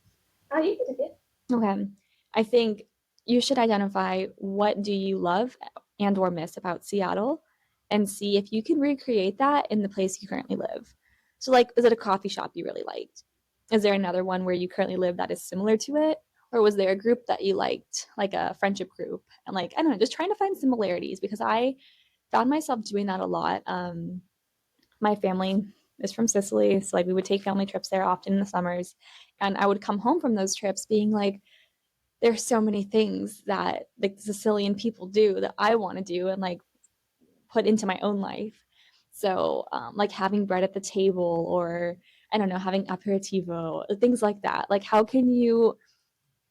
You can take it. Okay. I think you should identify what do you love and or miss about Seattle and see if you can recreate that in the place you currently live. So like is it a coffee shop you really liked? Is there another one where you currently live that is similar to it? Or was there a group that you liked, like a friendship group? And like, I don't know, just trying to find similarities because I found myself doing that a lot. My family is from Sicily, so like we would take family trips there often in the summers. And I would come home from those trips being like, there's so many things that like the Sicilian people do that I want to do and like put into my own life. So like having bread at the table or I don't know, having aperitivo, things like that. Like how can you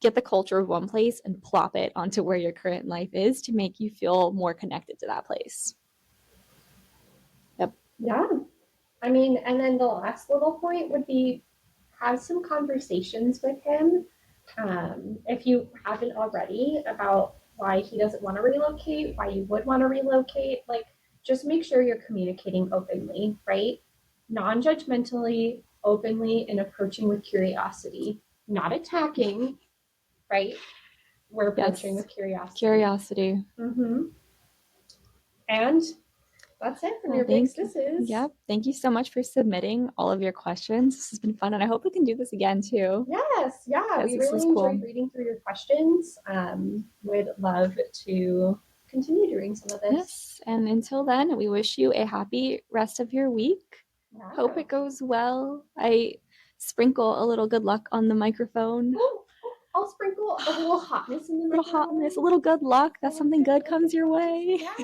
get the culture of one place and plop it onto where your current life is to make you feel more connected to that place? Yep. Yeah. I mean, and then the last little point would be have some conversations with him, if you haven't already, about why he doesn't want to relocate, why you would want to relocate. Like, just make sure you're communicating openly, right? Non judgmentally, openly, and approaching with curiosity, not attacking, right? We're approaching Yes. with curiosity. Curiosity. Mm-hmm. And that's it from your big sisses. Yep. Thank you so much for submitting all of your questions. This has been fun, and I hope we can do this again too. Yes, yeah, we This really was enjoyed cool. reading through your questions. Would love to continue doing some of this. Yes. And until then, we wish you a happy rest of your week. Yeah. Hope it goes well. I sprinkle a little good luck on the microphone. I'll sprinkle a little hotness in the A little hotness, a little good luck. That something good comes your way. Yes.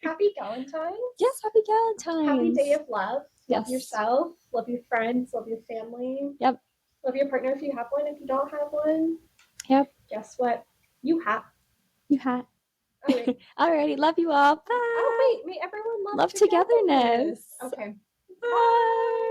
Happy Galentines. Yes, happy Galentines. Happy day of love. Love Yes. yourself. Love your friends. Love your family. Yep. Love your partner if you have one. If you don't have one. Yep. Guess what? You have. You have. All right. Alrighty. Love you all. Bye. Oh wait, may everyone love togetherness. Okay. Bye.